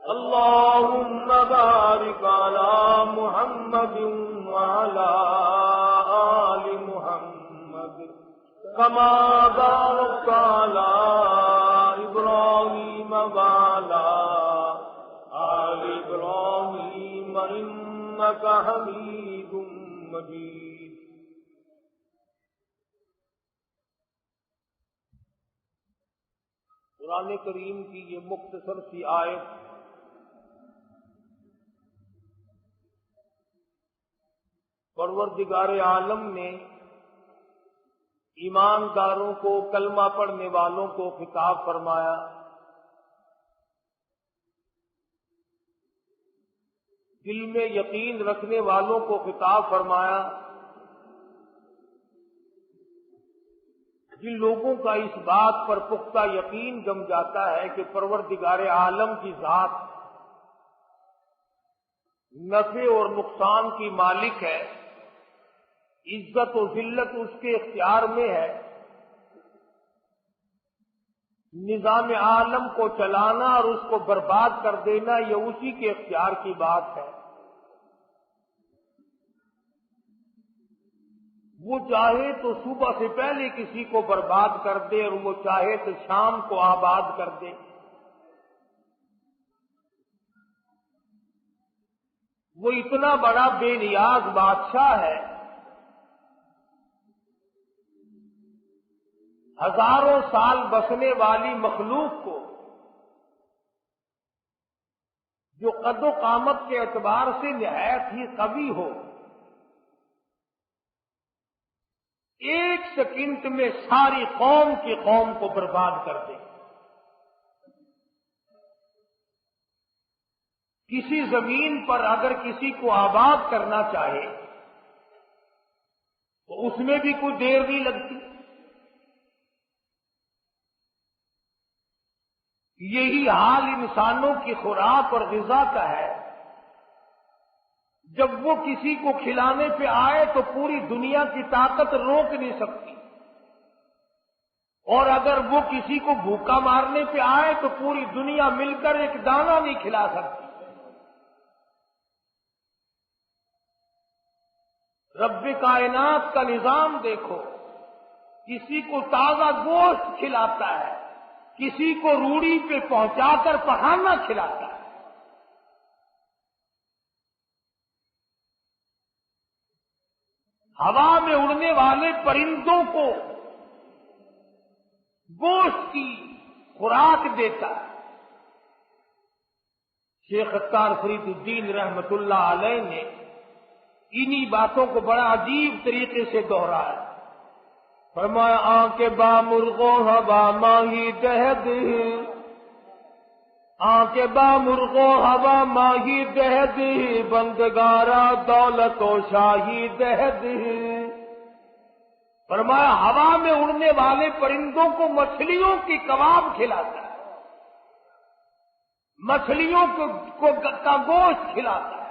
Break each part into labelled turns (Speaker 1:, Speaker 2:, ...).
Speaker 1: اللهم بارك على محمد وعلى آل محمد كما باركت على إبراهيم وعلى آل إبراهيم إنك حميد مجيد. قرآن کریم کی یہ مختصر سی آیت پروردگار عالم نے ایمانداروں کو، کلمہ پڑھنے والوں کو خطاب فرمایا. دل میں یقین رکھنے والوں کو خطاب فرمایا. جن لوگوں کا اس بات پر پختہ یقین جم جاتا ہے کہ پروردگار عالم کی ذات نفع اور نقصان کی مالک ہے، عزت و ذلت اس کے اختیار میں ہے، نظام عالم کو چلانا اور اس کو برباد کر دینا یہ اسی کے اختیار کی بات ہے. وہ چاہے تو صبح سے پہلے کسی کو برباد کر دے اور وہ چاہے تو شام کو آباد کر دے. وہ اتنا بڑا بے نیاز بادشاہ ہے، ہزاروں سال بسنے والی مخلوق کو جو قد و قامت کے اعتبار سے نہایت ہی قوی ہو، ایک سیکنڈ میں ساری قوم کی قوم کو برباد کر دے. کسی زمین پر اگر کسی کو آباد کرنا چاہے تو اس میں بھی کوئی دیر نہیں لگتی. یہی حال انسانوں کی خوراک اور غذا کا ہے. جب وہ کسی کو کھلانے پہ آئے تو پوری دنیا کی طاقت روک نہیں سکتی، اور اگر وہ کسی کو بھوکا مارنے پہ آئے تو پوری دنیا مل کر ایک دانہ نہیں کھلا سکتی. رب کائنات کا نظام دیکھو، کسی کو تازہ گوشت کھلاتا ہے، کسی کو روڑی پہ پہنچا کر پہانا کھلاتا ہے. ہوا میں اڑنے والے پرندوں کو گوشت کی خوراک دیتا ہے. شیخ ستار فرید الدین رحمت اللہ علیہ نے انہی باتوں کو بڑا عجیب طریقے سے دہرایا. فرمایا آنکھ با مرغوں ہوا ماہی دہد، آنکھ با مرغوں ہوا ماہی دہد، بندگارا دولت و شاہی دہد. فرمایا ہوا میں اڑنے والے پرندوں کو مچھلیوں کی کباب کھلاتا ہے، مچھلیوں کا گوشت کھلاتا ہے،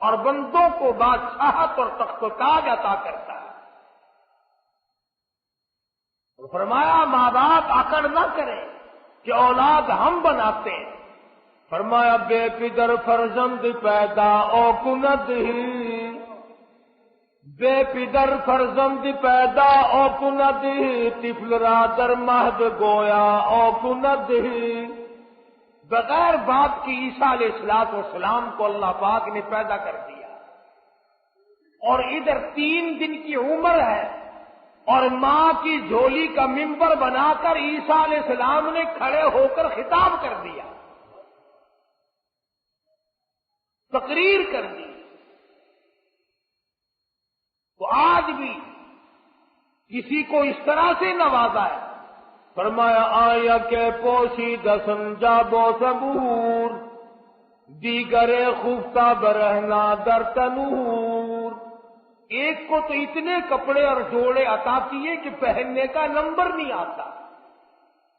Speaker 1: اور بندوں کو بادشاہت اور تخت و تاج عطا کرتا ہے. فرمایا ماں باپ آکڑ نہ کریں کہ اولاد ہم بناتے ہیں. فرمایا بے پدر فرزند پیدا او کند، بے پدر فرزند پیدا او کند، طفل را در مہد گویا او کند. بغیر باپ کی عیسیٰ علیہ السلام کو اللہ پاک نے پیدا کر دیا، اور ادھر 3 دن کی عمر ہے، اور ماں کی جھولی کا ممبر بنا کر عیسیٰ علیہ السلام نے کھڑے ہو کر خطاب کر دیا، تقریر کر دی. تو آج بھی کسی کو اس طرح سے نوازا ہے. فرمایا آیا کہ پوشی دسنجا بو سبور، دیگر خفتہ برہنا در تنور. ایک کو تو اتنے کپڑے اور جوڑے عطا کیے کہ پہننے کا نمبر نہیں آتا،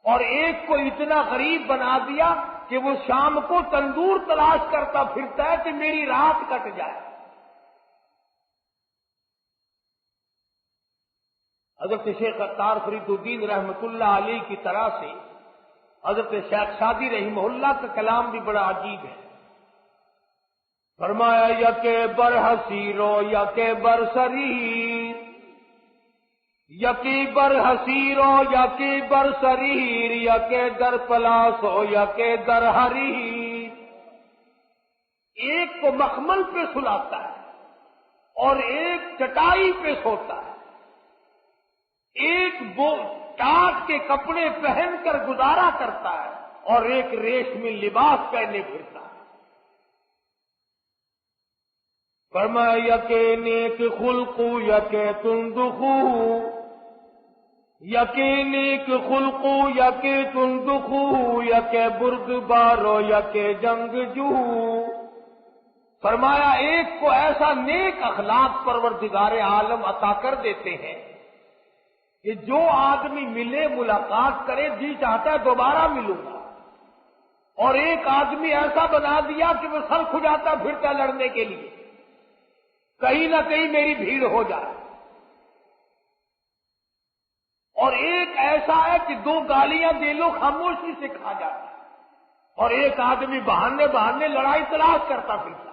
Speaker 1: اور ایک کو اتنا غریب بنا دیا کہ وہ شام کو تندور تلاش کرتا پھرتا ہے کہ میری رات کٹ جائے. حضرت شیخ ستار فرید الدین رحمت اللہ علیہ کی طرح سے حضرت شیخ شادی رحمہ اللہ کا کلام بھی بڑا عجیب ہے. فرمایا یکے بر حسیرو یکے بر سریر، یکی بر حسیرو یکی بر سریر، یکے در پلاسو یکے در حریر. ایک کو مخمل پہ سلاتا ہے اور ایک چٹائی پہ سوتا ہے، ایک ٹاٹ کے کپڑے پہن کر گزارا کرتا ہے اور ایک ریشمی لباس پہنے پھرتا ہے. فرمایا یکے نیک خلقو یکے تندخو، یکے نیک خلقو یکے تندخو، یکے بردبارو یکے جنگ جو. فرمایا ایک کو ایسا نیک اخلاق پروردگار عالم عطا کر دیتے ہیں کہ جو آدمی ملے ملاقات کرے جی چاہتا ہے دوبارہ ملوں گا، اور ایک آدمی ایسا بنا دیا کہ وہ سر کھجاتا پھرتا لڑنے کے لیے، کہیں نہ کہیں میری بھیڑ ہو جائے. اور ایک ایسا ہے کہ دو گالیاں دے لو خاموشی سے کھا جاتا ہے، اور ایک آدمی بہانے بہانے لڑائی تلاش کرتا پھرتا.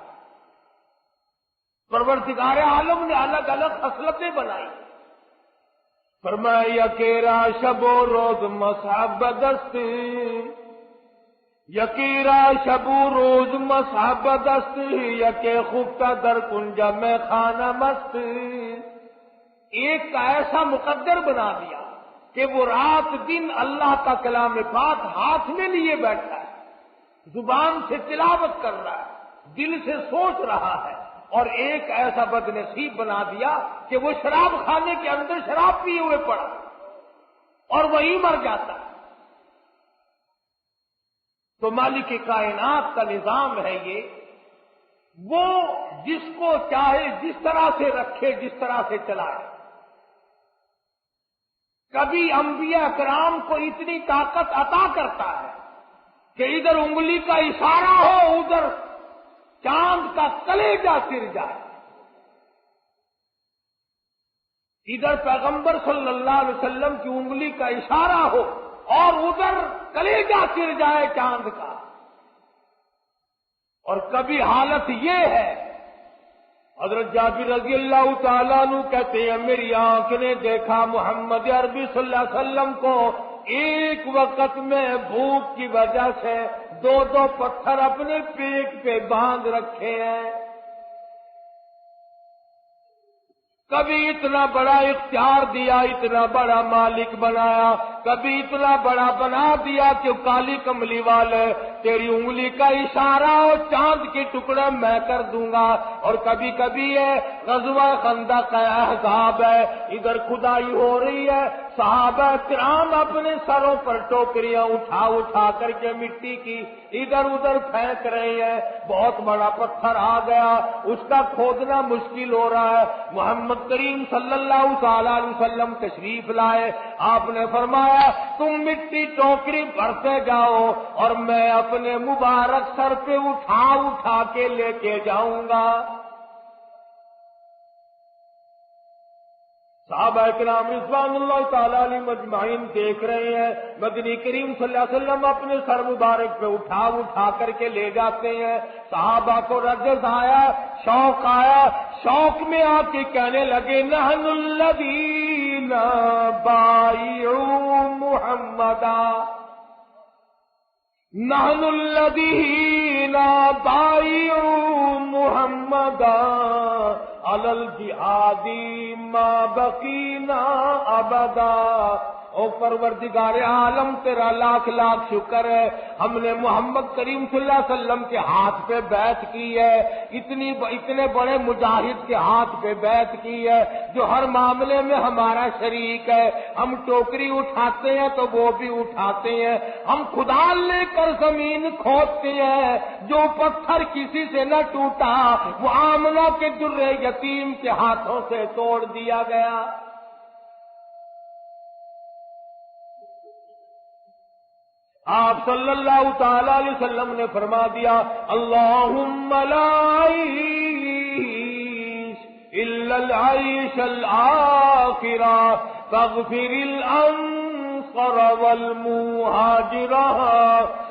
Speaker 1: پروردگار عالم نے الگ الگ خصلتیں بنائی. فرمایا یکیرا شب و روز مصحب دست، یکیرا شب و روز مصحب دست، یکے خوبتا در کنجا میں خانہ مست. ایک کا ایسا مقدر بنا دیا کہ وہ رات دن اللہ کا کلام پاک ہاتھ میں لیے بیٹھا ہے، زبان سے تلاوت کر رہا ہے، دل سے سوچ رہا ہے. اور ایک ایسا بد نصیب بنا دیا کہ وہ شراب خانے کے اندر شراب پیے ہوئے پڑا اور وہی مر جاتا ہے. تو مالک کائنات کا نظام ہے یہ، وہ جس کو چاہے جس طرح سے رکھے جس طرح سے چلائے. کبھی انبیاء کرام کو اتنی طاقت عطا کرتا ہے کہ ادھر انگلی کا اشارہ ہو ادھر چاند کا کلیجہ سر جائے. ادھر پیغمبر صلی اللہ علیہ وسلم کی انگلی کا اشارہ ہو اور ادھر کلیجہ سر جائے چاند کا. اور کبھی حالت یہ ہے، حضرت جابر رضی اللہ تعالیٰ عنہ کہتے ہیں میری آنکھ نے دیکھا محمد عربی صلی اللہ علیہ وسلم کو ایک وقت میں بھوک کی وجہ سے دو دو پتھر اپنے پیٹ پہ باندھ رکھے ہیں. کبھی اتنا بڑا اختیار دیا، اتنا بڑا مالک بنایا، کبھی اتنا بڑا بنا دیا کہ کالی کملی والے تیری انگلی کا اشارہ اور چاند کے ٹکڑے میں کر دوں گا. اور کبھی کبھی ہے غزوہ خندق کا احزاب ہے، ادھر کھدائی ہو رہی ہے، صحابہ کرام اپنے سروں پر ٹوکریاں اٹھا اٹھا کر کے مٹی کی ادھر ادھر پھینک رہے ہیں. بہت بڑا پتھر آ گیا، اس کا کھودنا مشکل ہو رہا ہے. محمد کریم صلی اللہ تعالی علیہ وسلم تشریف لائے. آپ نے فرمایا تم مٹی ٹوکری بھرتے جاؤ اور میں اپنے مبارک سر پہ اٹھا اٹھا کے لے کے جاؤں گا. صحابہ کرام رضوان اللہ تعالی علیہ مجمعین دیکھ رہے ہیں مدنی کریم صلی اللہ علیہ وسلم اپنے سر مبارک پہ اٹھا اٹھا کر کے لے جاتے ہیں. صحابہ کو رجز آیا، شوق آیا، شوق میں آ کے کہنے لگے نحن الذین بایعوا محمدا، نحن الذین بایعوا محمدا علی الجہاد ما بقینا ابدا. او پروردگار عالم تیرا لاکھ لاکھ شکر ہے، ہم نے محمد کریم صلی اللہ علیہ وسلم کے ہاتھ پہ بیعت کی ہے، اتنے بڑے مجاہد کے ہاتھ پہ بیعت کی ہے جو ہر معاملے میں ہمارا شریک ہے. ہم ٹوکری اٹھاتے ہیں تو وہ بھی اٹھاتے ہیں، ہم کھدال لے کر زمین کھودتے ہیں، جو پتھر کسی سے نہ ٹوٹا وہ آمنہ کے در یتیم کے ہاتھوں سے توڑ دیا گیا. آپ صلی اللہ تعالی علیہ وسلم نے فرما دیا اللہم لا عیش الا العیش الآخرہ فاغفر الانصار والمهاجرہ،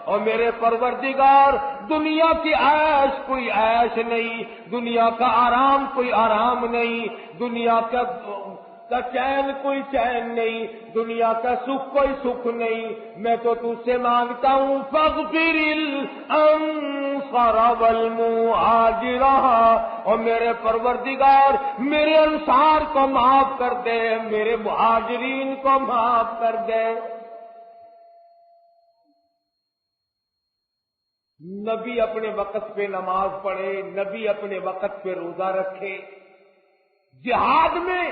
Speaker 1: اور میرے پروردگار دنیا کی عیش کوئی عیش نہیں، دنیا کا آرام کوئی آرام نہیں، دنیا کا چین کوئی چین نہیں، دنیا کا سکھ کوئی سکھ نہیں، میں تو تجھ سے مانگتا ہوں فاغفر الانصار والمہاجرہ، اور میرے پروردگار میرے انصار کو معاف کر دے، میرے مہاجرین کو معاف کر دے۔ نبی اپنے وقت پہ نماز پڑھے، نبی اپنے وقت پہ روزہ رکھے۔ جہاد میں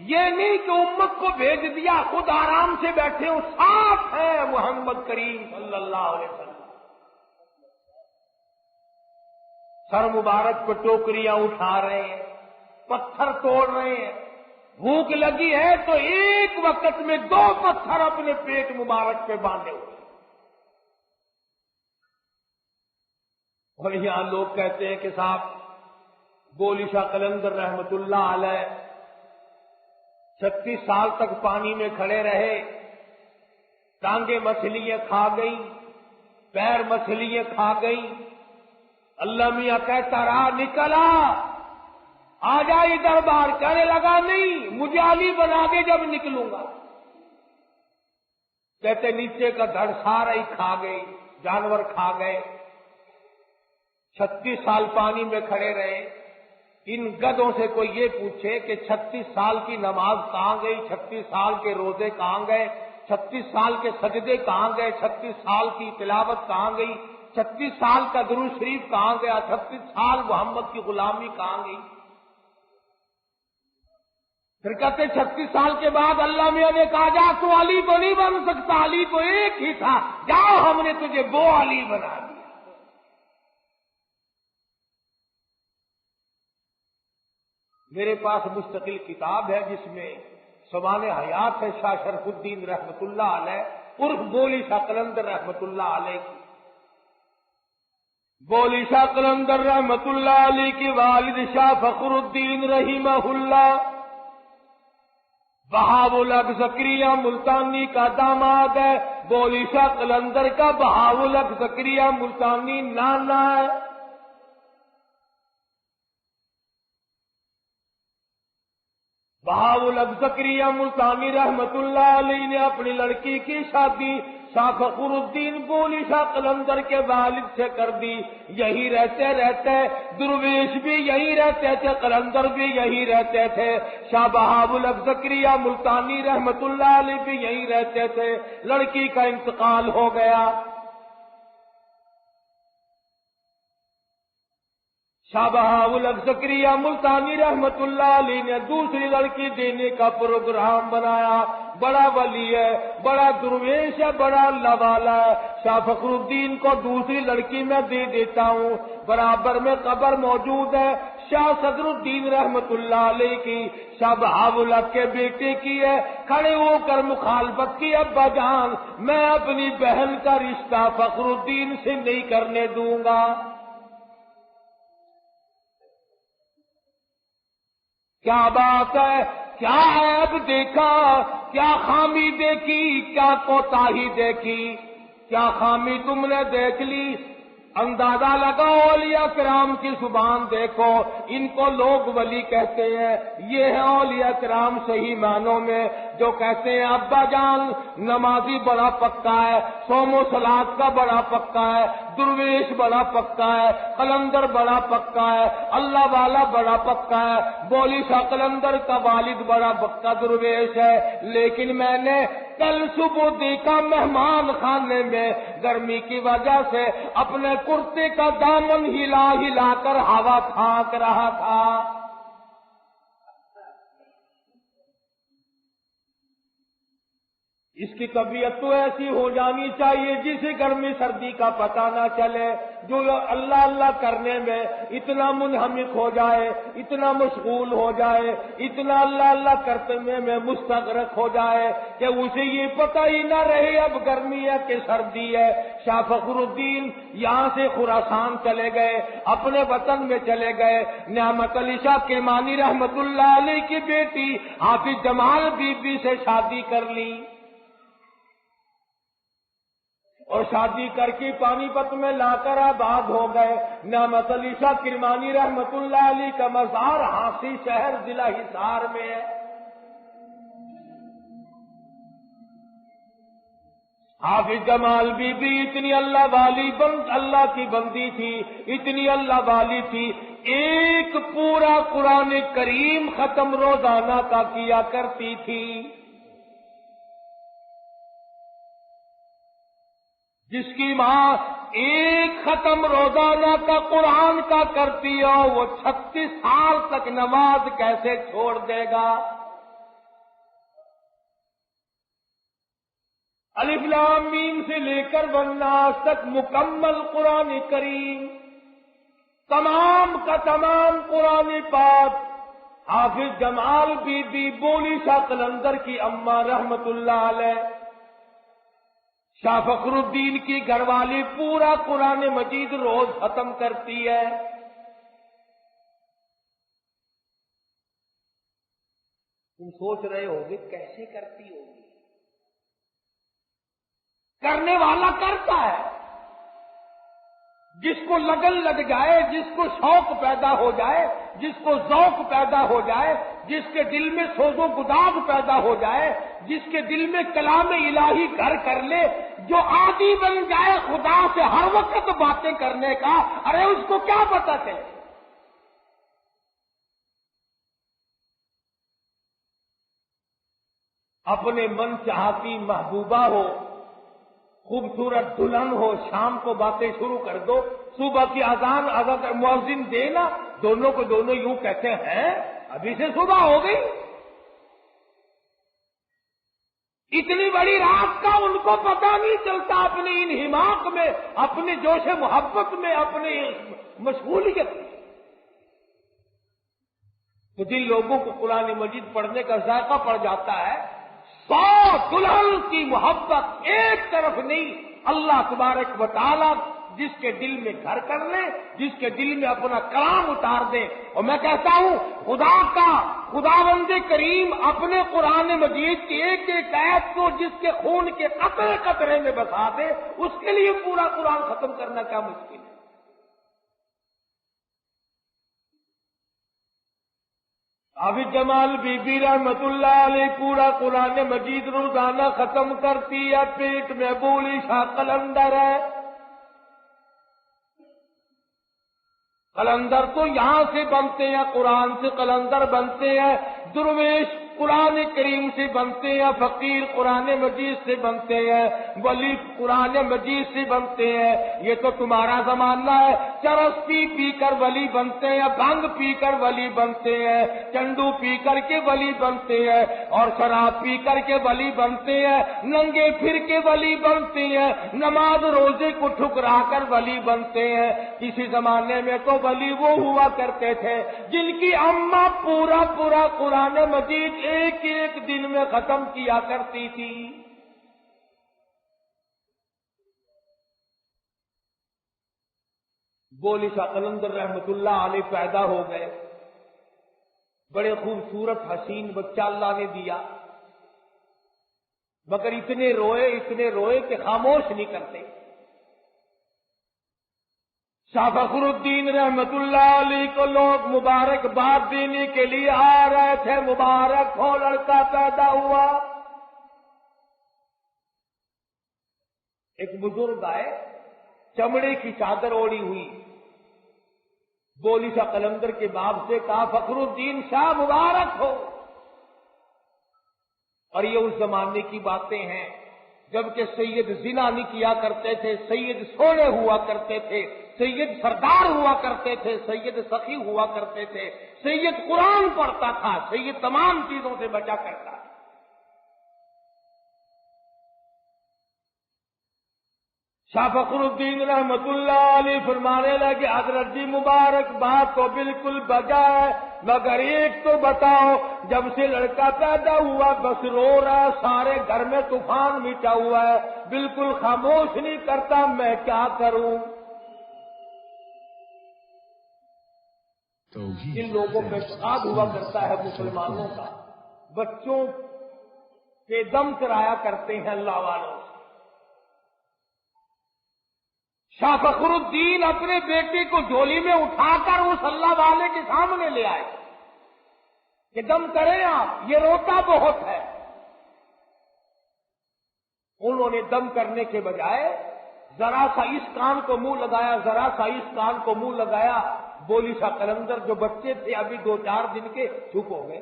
Speaker 1: یہ نہیں کہ امت کو بھیج دیا خود آرام سے بیٹھے ہو، ساتھ ہیں محمد کریم صلی اللہ علیہ وسلم، سر مبارک پہ ٹوکریاں اٹھا رہے ہیں، پتھر توڑ رہے ہیں، بھوک لگی ہے تو ایک وقت میں 2 پتھر اپنے پیٹ مبارک پہ باندھے ہوئے۔ اور یہاں لوگ کہتے ہیں کہ صاحب بولی شاہ قلندر رحمت اللہ علیہ 36 سال تک پانی میں کھڑے رہے، ٹانگیں مچھلیاں کھا گئی، پیر مچھلیاں کھا گئی، اللہ میاں کہتا رہا نکلا آ جا ادھر باہر، کہنے لگا نہیں مجھے علی بنا کے جب نکلوں گا، کہتے نیچے کا دھڑ سارا ہی کھا گئی، جانور کھا گئے۔ 36 سال پانی میں کھڑے رہے۔ ان گدوں سے کوئی یہ پوچھے کہ 36 سال کی نماز کہاں گئی، 36 سال کے روزے کہاں گئے، 36 سال کے سجدے کہاں گئے، 36 سال کی تلاوت کہاں گئی، 36 سال کا درود شریف کہاں گیا، 36 سال محمد کی غلامی کہاں گئی؟ پھر کہتے 36 سال کے بعد اللہ میاں نے کہا جا تو علی تو نہیں بن سکتا، علی تو ایک ہی تھا، جاؤ ہم نے تجھے وہ علی بنا دیا۔ میرے پاس مستقل کتاب ہے جس میں سوانح حیات ہے شاہ شرف الدین رحمت اللہ علیہ عرف بولی شاہ قلندر رحمت اللہ علیہ کی۔ بولی شاہ قلندر رحمت اللہ علیہ کی والد شاہ فخر الدین رحمہ اللہ بہاول حق زکریا ملتانی کا داماد ہے، بولی شاہ قلندر کا بہاول حق زکریا ملتانی نانا ہے۔ بہاول حق زکریا ملتانی رحمت اللہ علیہ نے اپنی لڑکی کی شادی شاہ فخر الدین بولی شاہ قلندر کے والد سے کر دی۔ یہی رہتے رہتے درویش بھی یہی رہتے تھے، قلندر بھی یہی رہتے تھے، شاہ بہاول حق زکریا ملتانی رحمت اللہ علیہ بھی یہی رہتے تھے۔ لڑکی کا انتقال ہو گیا، شاہ بہاول حق زکریا ملتانی رحمت اللہ علیہ نے دوسری لڑکی دینے کا پروگرام بنایا۔ بڑا ولی ہے، بڑا درویش ہے، بڑا اللہ والا ہے، شاہ فخر الدین کو دوسری لڑکی میں دے دیتا ہوں۔ برابر میں قبر موجود ہے شاہ صدر الدین رحمت اللہ علیہ کی، شاہ بہاول حق کے بیٹے کی ہے۔ کھڑے ہو کر مخالفت کی، ابا جان میں اپنی بہن کا رشتہ فخر الدین سے نہیں کرنے دوں گا۔ کیا بات ہے، کیا عیب دیکھا، کیا خامی دیکھی، کیا کوتاہی دیکھی، کیا خامی تم نے دیکھ لی؟ اندازہ لگاؤ، اولیاء کرام کی زبان دیکھو، ان کو لوگ ولی کہتے ہیں، یہ ہے اولیاء کرام صحیح معنوں میں جو کہتے ہیں ابا جان نمازی بڑا پکا ہے، صوم و صلات کا بڑا پکا ہے، درویش بڑا پکا ہے، قلندر بڑا پکا ہے، اللہ والا بڑا پکا ہے، بولی شاہ قلندر کا والد بڑا پکا درویش ہے۔ لیکن میں نے کل صبح دیکھا مہمان خانے میں گرمی کی وجہ سے اپنے کرتے کا دامن ہلا ہلا کر ہوا پھانک رہا تھا۔ اس کی طبیعت تو ایسی ہو جانی چاہیے جسے گرمی سردی کا پتہ نہ چلے، جو اللہ اللہ کرنے میں اتنا منہمک ہو جائے، اتنا مشغول ہو جائے، اتنا اللہ اللہ کرتے میں مستغرق ہو جائے کہ اسے یہ پتہ ہی نہ رہے اب گرمی ہے کہ سردی ہے۔ شاہ فخر الدین یہاں سے خراسان چلے گئے، اپنے وطن میں چلے گئے، نعمت علی شاہ کرمانی رحمت اللہ علیہ کی بیٹی حافظ جمال بی بی سے شادی کر لی۔ اور شادی کر کے پانی پت میں لا کر آباد ہو گئے۔ نعمت علی شاہ کرمانی رحمت اللہ علی کا مزار ہانسی شہر ضلع حصار میں ہے۔ حافظ جمال بی بی اتنی اللہ کی بندی تھی، اتنی اللہ والی تھی، ایک پورا قرآن کریم ختم روزانہ کا کیا کرتی تھی۔ جس کی ماں ایک ختم روزانہ کا قرآن کا کرتی ہو، وہ 36 سال تک نماز کیسے چھوڑ دے گا؟ الف لام میم سے لے کر والناس تک مکمل قرآن کریم، تمام کا تمام قرآن پاک حافظ جمال بی بی بولی شاہ قلندر کی اماں رحمت اللہ علیہ، شاہ فخر الدین کی گھر والی پورا قرآن مجید روز ختم کرتی ہے۔ تم سوچ رہے ہوگے کیسے کرتی ہوگی؟ کرنے والا کرتا ہے، جس کو لگن لگ جائے، جس کو شوق پیدا ہو جائے، جس کو ذوق پیدا ہو جائے، جس کے دل میں سوز و گداغ پیدا ہو جائے، جس کے دل میں کلام الہی گھر کر لے، جو عادی بن جائے خدا سے ہر وقت باتیں کرنے کا، ارے اس کو کیا پتہ چلے؟ اپنے من چاہتی محبوبہ ہو، خوبصورت دلہن ہو، شام کو باتیں شروع کر دو، صبح کی اذان اگر مؤذن دے نا، دونوں کو دونوں یوں کہتے ہیں ابھی سے صبح ہو گئی۔ اتنی بڑی رات کا ان کو پتہ نہیں چلتا، اپنے انہماق میں، اپنے جوش محبت میں، اپنے مشغولیت میں۔ تو جن لوگوں کو قرآن مجید پڑھنے کا ذائقہ پڑ جاتا ہے، 100 دلہن کی محبت ایک طرف نہیں، اللہ تبارک و تعالیٰ جس کے دل میں گھر کر لے، جس کے دل میں اپنا کلام اتار دے۔ اور میں کہتا ہوں خداوند کریم اپنے قرآن مجید کی ایک ایک آیت کو جس کے خون کے قطرے قطرے میں بسا دے، اس کے لیے پورا قرآن ختم کرنا کیا مشکل ہے؟ حافظ جمال بی بی رحمت اللہ علیہ پورا قرآن مجید روزانہ ختم کرتی ہے۔ پیٹ میں بولی شاہ قلندر ہے۔ قلندر تو یہاں سے بنتے ہیں، قرآن سے قلندر بنتے ہیں، درویش قرآن کریم سے بنتے ہیں، فقیر قرآن مجید سے بنتے ہیں، ولی قرآن مجید سے بنتے ہیں۔ یہ تو تمہارا زمانہ ہے، چرس پی کر ولی بنتے ہیں، بھنگ پی کر ولی بنتے ہیں، چنڈو پی کر کے ولی بنتے ہیں، اور شراب پی کر کے ولی بنتے ہیں، ننگے پھر کے ولی بنتے ہیں، نماز روزے کو ٹھکرا کر ولی بنتے ہیں۔ کسی زمانے میں تو ولی وہ ہوا کرتے تھے جن کی اماں پورا قرآن مجید ایک ایک دن میں ختم کیا کرتی تھی۔ بولی شاہ قلندر رحمت اللہ علیہ پیدا ہو گئے، بڑے خوبصورت حسین بچہ اللہ نے دیا، مگر اتنے روئے کہ خاموش نہیں کرتے۔ شاہ فخر الدین رحمت اللہ علیہ کو لوگ مبارکباد دینے کے لیے آ رہے تھے، مبارک ہو لڑکا پیدا ہوا۔ ایک بزرگ آئے، چمڑے کی چادر اوڑی ہوئی، بولی شاہ قلندر کے باپ سے کہا فخر الدین شاہ مبارک ہو۔ اور یہ اس زمانے کی باتیں ہیں جبکہ سید زنا نہیں کیا کرتے تھے، سید سونے ہوا کرتے تھے، سید سردار ہوا کرتے تھے، سید سخی ہوا کرتے تھے، سید قرآن پڑھتا تھا، سید تمام چیزوں سے بچا کرتا تھا۔ شاہ فخر الدین رحمت اللہ علیہ فرمانے لگے حضرت جی مبارک بات تو بالکل بجا ہے، مگر ایک تو بتاؤ، جب سے لڑکا پیدا ہوا بس رو رہا، سارے گھر میں طوفان مچا ہوا ہے، بالکل خاموش نہیں کرتا، میں کیا کروں؟ جن لوگوں پہ فساد ہوا کرتا ہے مسلمانوں کا، بچوں کے دم کرایا کرتے ہیں اللہ والوں سے، شاہ فخر الدین اپنے بیٹے کو جھولی میں اٹھا کر اس اللہ والے کے سامنے لے آئے کہ دم کریں آپ، یہ روتا بہت ہے۔ انہوں نے دم کرنے کے بجائے ذرا سا اس کان کو منہ لگایا، ذرا سا اس کان کو منہ لگایا، بولی شاہ قلندر جو بچے تھے ابھی 2-4 دن کے چپ ہو گئے۔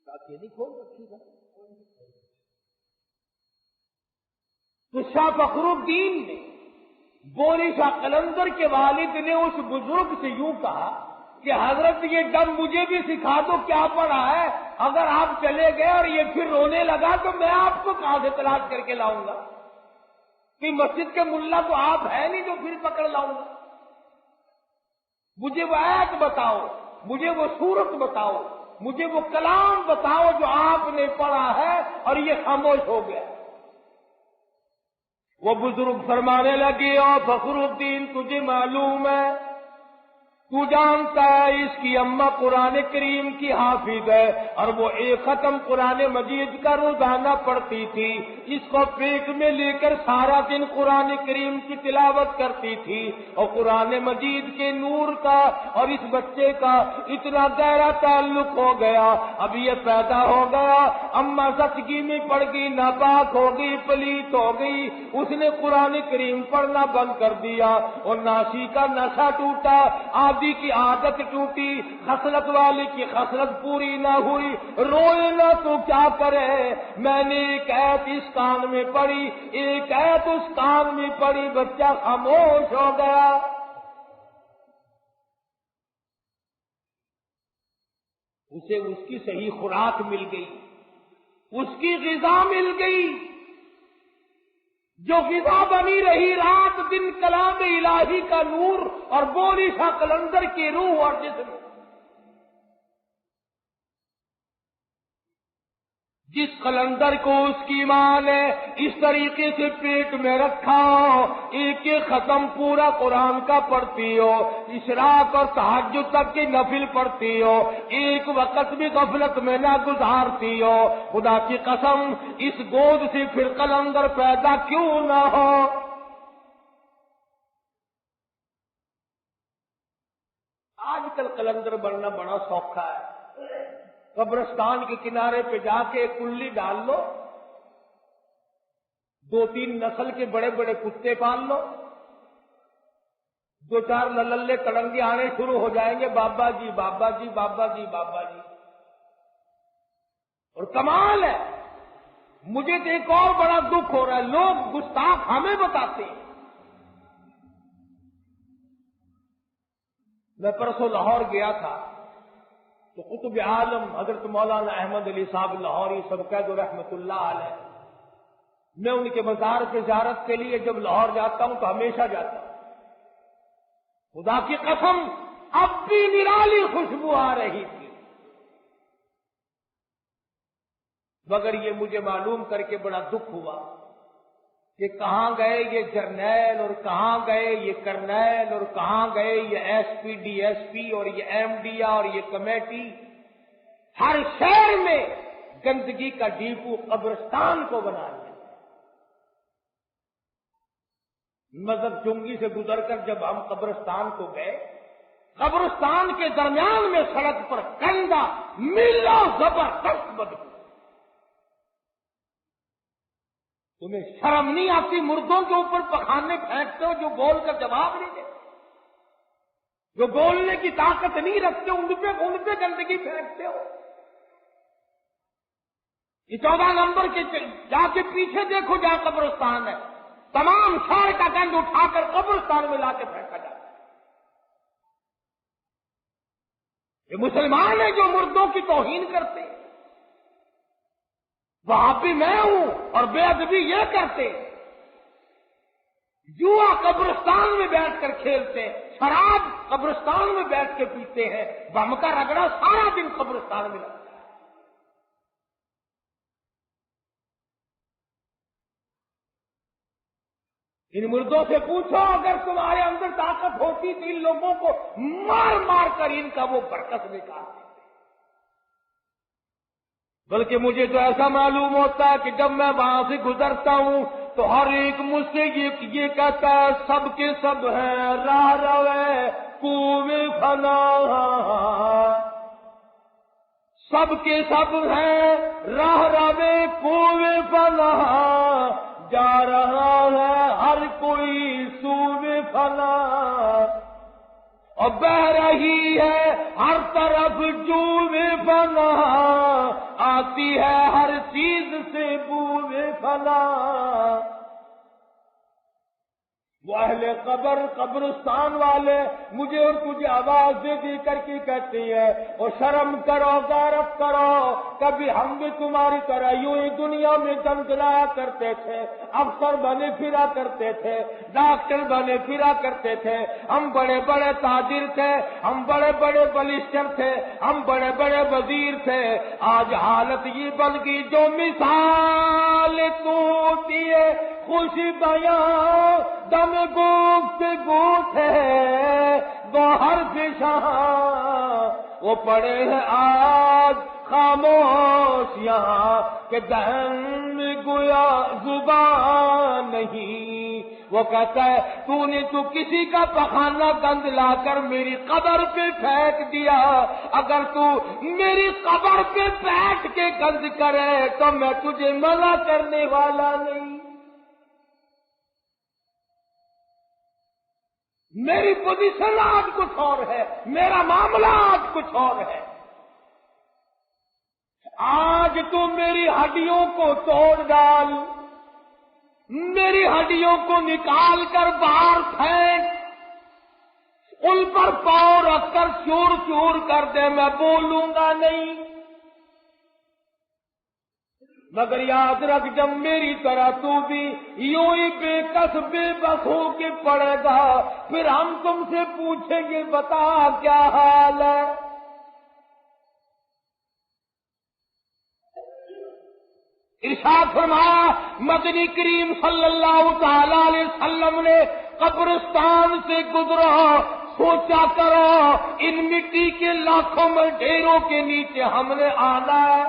Speaker 1: نہیں کھول رکھی گا تو شاہ فخر الدین نے، بولی شاہ قلندر کے والد نے اس بزرگ سے یوں کہا کہ حضرت یہ دم مجھے بھی سکھا دو، کیا پڑا ہے؟ اگر آپ چلے گئے اور یہ پھر رونے لگا تو میں آپ کو کہاں سے تلاش کر کے لاؤں گا؟ کہ مسجد کے ملا تو آپ ہیں نہیں جو پھر پکڑ لاؤں گا۔ مجھے وہ آیت بتاؤ، مجھے وہ سورت بتاؤ، مجھے وہ کلام بتاؤ جو آپ نے پڑھا ہے اور یہ خاموش ہو گیا۔ وہ بزرگ فرمانے لگے، اور فخر الدین تجھے معلوم ہے، تو جانتا ہے اس کی اماں قرآن کریم کی حافظ ہے اور وہ ایک ختم قرآن مجید کا روزانہ پڑھتی تھی، اس کو پیٹ میں لے کر سارا دن قرآن کریم کی تلاوت کرتی تھی، اور قرآن مجید کے نور کا اور اس بچے کا اتنا گہرا تعلق ہو گیا، اب یہ پیدا ہو گیا، اماں زچگی میں پڑ گئی، ناپاک ہو گئی، پلیت ہو گئی، اس نے قرآن کریم پڑھنا بند کر دیا، اور ناسی کا نشہ ٹوٹا، آدھی کی عادت ٹوٹی، خصلت والی کی خصلت پوری نہ ہوئی، روئے نہ تو کیا کرے؟ میں نے ایک ایت اس کان میں پڑھی، ایک ایت اس کان میں پڑھی، بچہ خاموش ہو گیا۔ اسے اس کی صحیح خوراک مل گئی، اس کی غذا مل گئی، جو غذا بنی رہی رات دن کلام الہی کا نور اور بولی شاہ قلندر کی روح اور جسم، جس قلندر کو اس کی ماں نے اس طریقے سے پیٹ میں رکھا ہو، ایک ایک ختم پورا قرآن کا پڑھتی ہو، اشراق اور تہجد تک کی نفل پڑھتی ہو، ایک وقت بھی غفلت میں نہ گزارتی ہو، خدا کی قسم اس گود سے پھر قلندر پیدا کیوں نہ ہو؟ آج کل قلندر بننا بڑا سوکھا ہے، قبرستان کے کنارے پہ جا کے ایک کلی ڈال لو، 2-3 نسل کے بڑے بڑے کتے پال لو، 2-4 للے کڑنگے آنے شروع ہو جائیں گے، بابا جی بابا جی بابا جی بابا جی۔ اور کمال ہے، مجھے تو ایک اور بڑا دکھ ہو رہا ہے، لوگ گستاخ ہمیں بتاتے ہیں۔ میں پرسوں لاہور گیا تھا تو قطب عالم حضرت مولانا احمد علی صاحب لاہوری سبقید رحمت اللہ علیہ، میں ان کے مزار پہ زیارت کے لیے جب لاہور جاتا ہوں تو ہمیشہ جاتا ہوں، خدا کی قسم اب بھی نرالی خوشبو آ رہی تھی، مگر یہ مجھے معلوم کر کے بڑا دکھ ہوا کہ کہاں گئے یہ جرنیل اور کہاں گئے یہ کرنیل اور کہاں گئے یہ S P D S P اور یہ ایم ڈی اور یہ کمیٹی۔ ہر شہر میں گندگی کا ڈیپو قبرستان کو بنا لیا۔ مذہب چنگی سے گزر کر جب ہم قبرستان کو گئے، قبرستان کے درمیان میں سڑک پر گندا میلا زبردست بدبو۔ تمہیں شرم نہیں آتی؟ مردوں کے اوپر پخانے پھینکتے ہو جو بول کر جواب نہیں دیتے، جو بولنے کی طاقت نہیں رکھتے، ان پہ گندگی پھینکتے ہو۔ یہ 14 نمبر کے جا کے پیچھے دیکھو جہاں قبرستان ہے، تمام شہر کا گند اٹھا کر قبرستان میں لا کے پھینکا جاتا ہے۔ یہ مسلمان ہیں جو مردوں کی توہین کرتے ہیں، وہاں بھی میں ہوں اور بے ادبی یہ کرتے، جوا قبرستان میں بیٹھ کر کھیلتے، شراب قبرستان میں بیٹھ کے پیتے ہیں، بم کا رگڑا سارا دن قبرستان میں لگتا ہے۔ ان مردوں سے پوچھو اگر تمہارے اندر طاقت ہوتی تو ان لوگوں کو مار مار کر ان کا وہ برکت نکالتے۔ بلکہ مجھے تو ایسا معلوم ہوتا ہے کہ جب میں وہاں سے گزرتا ہوں تو ہر ایک مجھ سے یہ کہتا ہے سب کے سب ہیں راہ روے کوئے فنا، سب کے سب ہیں راہ روے کوئے فنا، جا رہا ہے ہر کوئی سوئے فنا، اور بہ رہی ہے ہر طرف جوئے فنا، آتی ہے ہر چیز سے بوئے فنا۔ وہ اہل قبر قبرستان والے مجھے اور تجھے آواز دے دے کر کے کہتے ہیں اور شرم کرو غیرت کرو، کبھی ہم بھی تمہاری طرح یوں ہی دنیا میں دندلایا کرتے تھے، افسر بنے پھرا کرتے تھے، ڈاکٹر بنے پھرا کرتے تھے، ہم بڑے بڑے تاجر تھے، ہم بڑے بڑے بلشٹر تھے، ہم بڑے بڑے وزیر تھے، آج حالت یہ بن گئی جو مثال تو ہوتی ہے خوش بیاں دم گفت ہے گوہر پیشاں، وہ پڑے ہیں آج خاموش یہاں کہ دہن میں گویا زبان نہیں، وہ کہتا ہے تو کسی کا پخانہ گند لا کر میری قبر پہ پھینک دیا، اگر تو میری قبر پہ بیٹھ کے گند کرے تو میں تجھے منع کرنے والا نہیں، میری پوزیشن آج کچھ اور ہے، میرا معاملہ آج کچھ اور ہے، آج تو میری ہڈیوں کو توڑ ڈال، میری ہڈیوں کو نکال کر باہر پھینک، ان پر پاؤں رکھ کر چور چور کر دے، میں بولوں گا نہیں، مگر یاد رکھ جب میری طرح تو بھی یوں ہی بے کس بے بس ہو کے پڑے گا، پھر ہم تم سے پوچھیں گے بتا کیا حال ہے۔ ارشاد فرمایا مدنی کریم صلی اللہ تعالی علیہ وسلم نے قبرستان سے گزرا، سوچا کرو ان مٹی کے لاکھوں میں ڈھیروں کے نیچے ہم نے آنا ہے،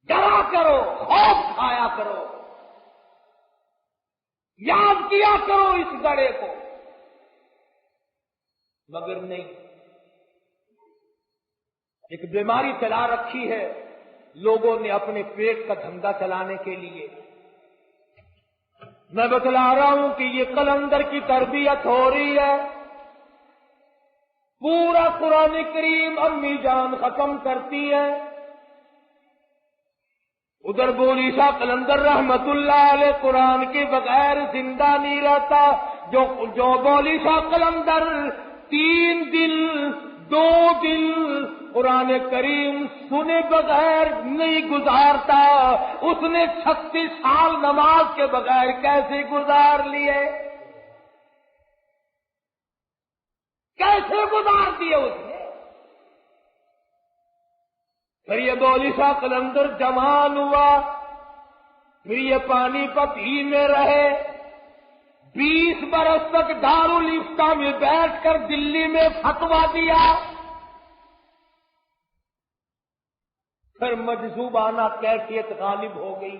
Speaker 1: ڈرا کرو خوف کھایا کرو، یاد کیا کرو اس گڑھے کو، مگر نہیں، ایک بیماری چلا رکھی ہے لوگوں نے اپنے پیٹ کا دھندا چلانے کے لیے۔ میں بتلا رہا ہوں کہ یہ قلندر کی تربیت ہو رہی ہے، پورا قرآن کریم امی جان ختم کرتی ہے، ادھر بولی شاہ قلندر رحمت اللہ علیہ قرآن کے بغیر زندہ نہیں رہتا، جو بولی شاہ قلندر 3 دن 2 دن قرآن کریم سنے بغیر نہیں گزارتا، اس نے 36 سال نماز کے بغیر کیسے گزار لیے، کیسے گزار دیے اس نے؟ پھر یہ بولی شاہ قلندر جوان ہوا، پھر یہ پانی پتی میں رہے، 20 برس تک دارالفتہ میں بیٹھ کر دلی میں فتویٰ دیا، پھر مجذوبانہ کیفیت غالب ہو گئی۔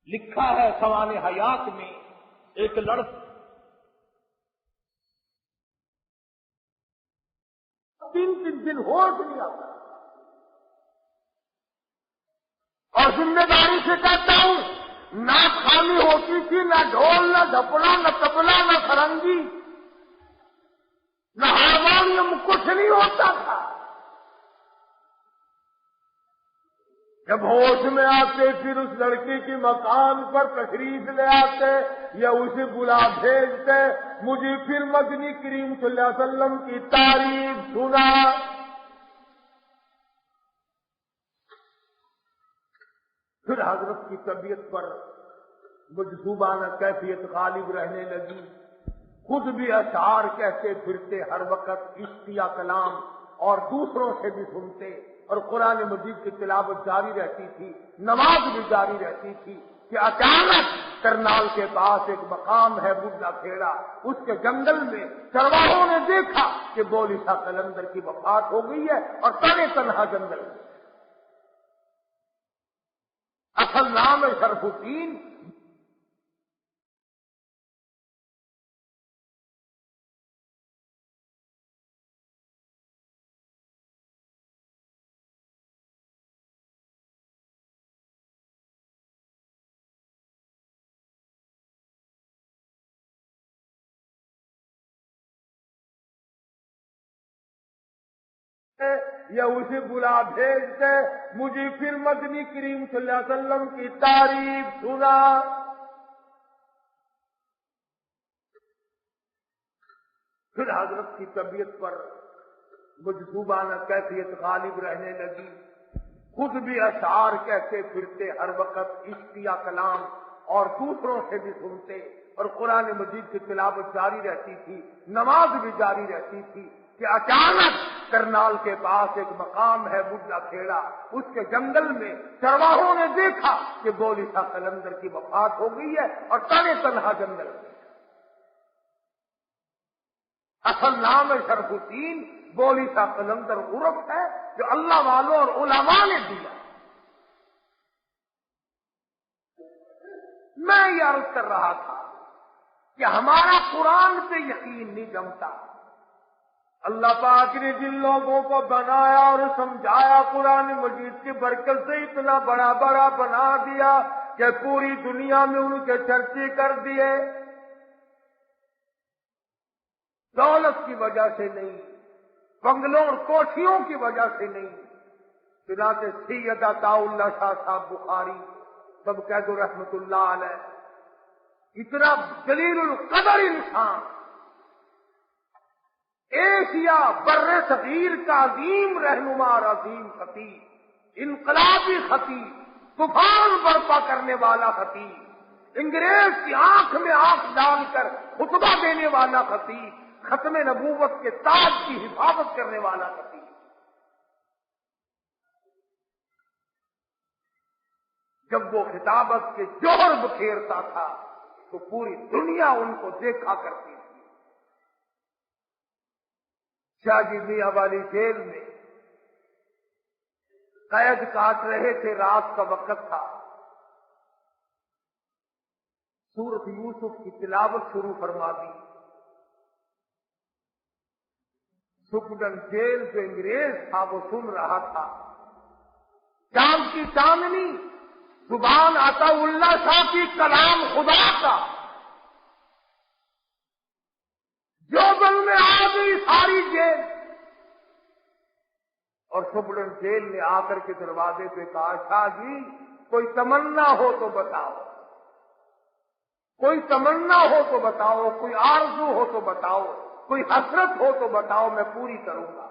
Speaker 1: لکھا ہے سوانح حیات میں ایک لڑکا 3 دن ہوش نہیں آتا، اور ذمہ داری سے کہتا ہوں نہ خالی ہوتی تھی، نہ ڈھول نہ ڈھپڑا نہ تبلا نہ فرنگی نہ ہارمونیم، کچھ نہیں ہوتا تھا۔ جب ہوش میں آتے پھر اس لڑکی کی مکان پر تشریف لے آتے یا اسے بلا بھیجتے، مجھے پھر مدنی کریم صلی اللہ علیہ وسلم کی تعریف سنا، پھر حضرت کی طبیعت پر مجذوبانہ کیفیت غالب رہنے لگی، خود بھی اشعار کہتے پھرتے ہر وقت عشقیہ کلام، اور دوسروں سے بھی سنتے، اور قرآن مجید کی تلاوت جاری رہتی تھی، نماز بھی جاری رہتی تھی، کہ اچانک کرنال کے پاس ایک مقام ہے بڈھا کھیڑا، اس کے جنگل میں چرواہوں نے دیکھا کہ بولی شاہ قلندر کی وفات ہو گئی ہے اور تنے تنہا جنگل میں۔ اصل نام ہے شرف الدین. یا اسے بلا بھیجتے مجھے پھر مدنی کریم صلی اللہ علیہ وسلم کی تعریف سنا. پھر حضرت کی طبیعت پر مجذوبانہ کیفیت غالب رہنے لگی. خود بھی اشعار کہتے پھرتے ہر وقت عشقیہ کلام اور دوسروں سے بھی سنتے اور قرآن مجید کی تلاوت جاری رہتی تھی, نماز بھی جاری رہتی تھی کہ اچانک کرنال کے پاس ایک مقام ہے بڈھا کھیڑا, اس کے جنگل میں چرواہوں نے دیکھا کہ بولی شاہ قلندر کی وفات ہو گئی ہے اور تنے تنہا جنگل میں. اصل نام ہے شرف الدین, بولی شاہ قلندر عرف ہے جو اللہ والوں اور علماء نے دیا. میں یہ عرض کر رہا تھا کہ ہمارا قرآن پہ یقین نہیں جمتا. اللہ پاک نے جن لوگوں کو بنایا اور سمجھایا قرآن مجید کی برکت سے اتنا بڑا بڑا بنا دیا کہ پوری دنیا میں ان کے چرچے کر دیے. دولت کی وجہ سے نہیں, بنگلوں اور کوٹھیوں کی وجہ سے نہیں. چنانچہ سید عطا اللہ شاہ صاحب بخاری سب کہہ دو رحمت اللہ علیہ, اتنا جلیل القدر انسان, ایشیا بر صغیر کا عظیم رہنما اور عظیم خطیب, انقلابی خطیب, طوفان برپا کرنے والا خطیب, انگریز کی آنکھ میں آنکھ ڈال کر خطبہ دینے والا خطیب, ختم نبوت کے تاج کی حفاظت کرنے والا خطیب. جب وہ خطابت کے جوہر بکھیرتا تھا تو پوری دنیا ان کو دیکھا کرتی تھی. شاہ جی میاں والی جیل میں قید کاٹ رہے تھے, رات کا وقت تھا. سورۃ یوسف کی تلاوت شروع فرما دی. سپرڈن جیل جو انگریز تھا وہ سن رہا تھا. شام کی چاندنی, زبان عطا اللہ شاہ کی کلام خدا کا, جو بل میں آ گئی ساری جیل. اور سپرڈن جیل نے آ کر کے دروازے پہ کہا, شاہ جی کوئی تمنا ہو تو بتاؤ, کوئی تمنا ہو تو بتاؤ, کوئی آرزو ہو تو بتاؤ, کوئی حسرت ہو تو بتاؤ, میں پوری کروں گا.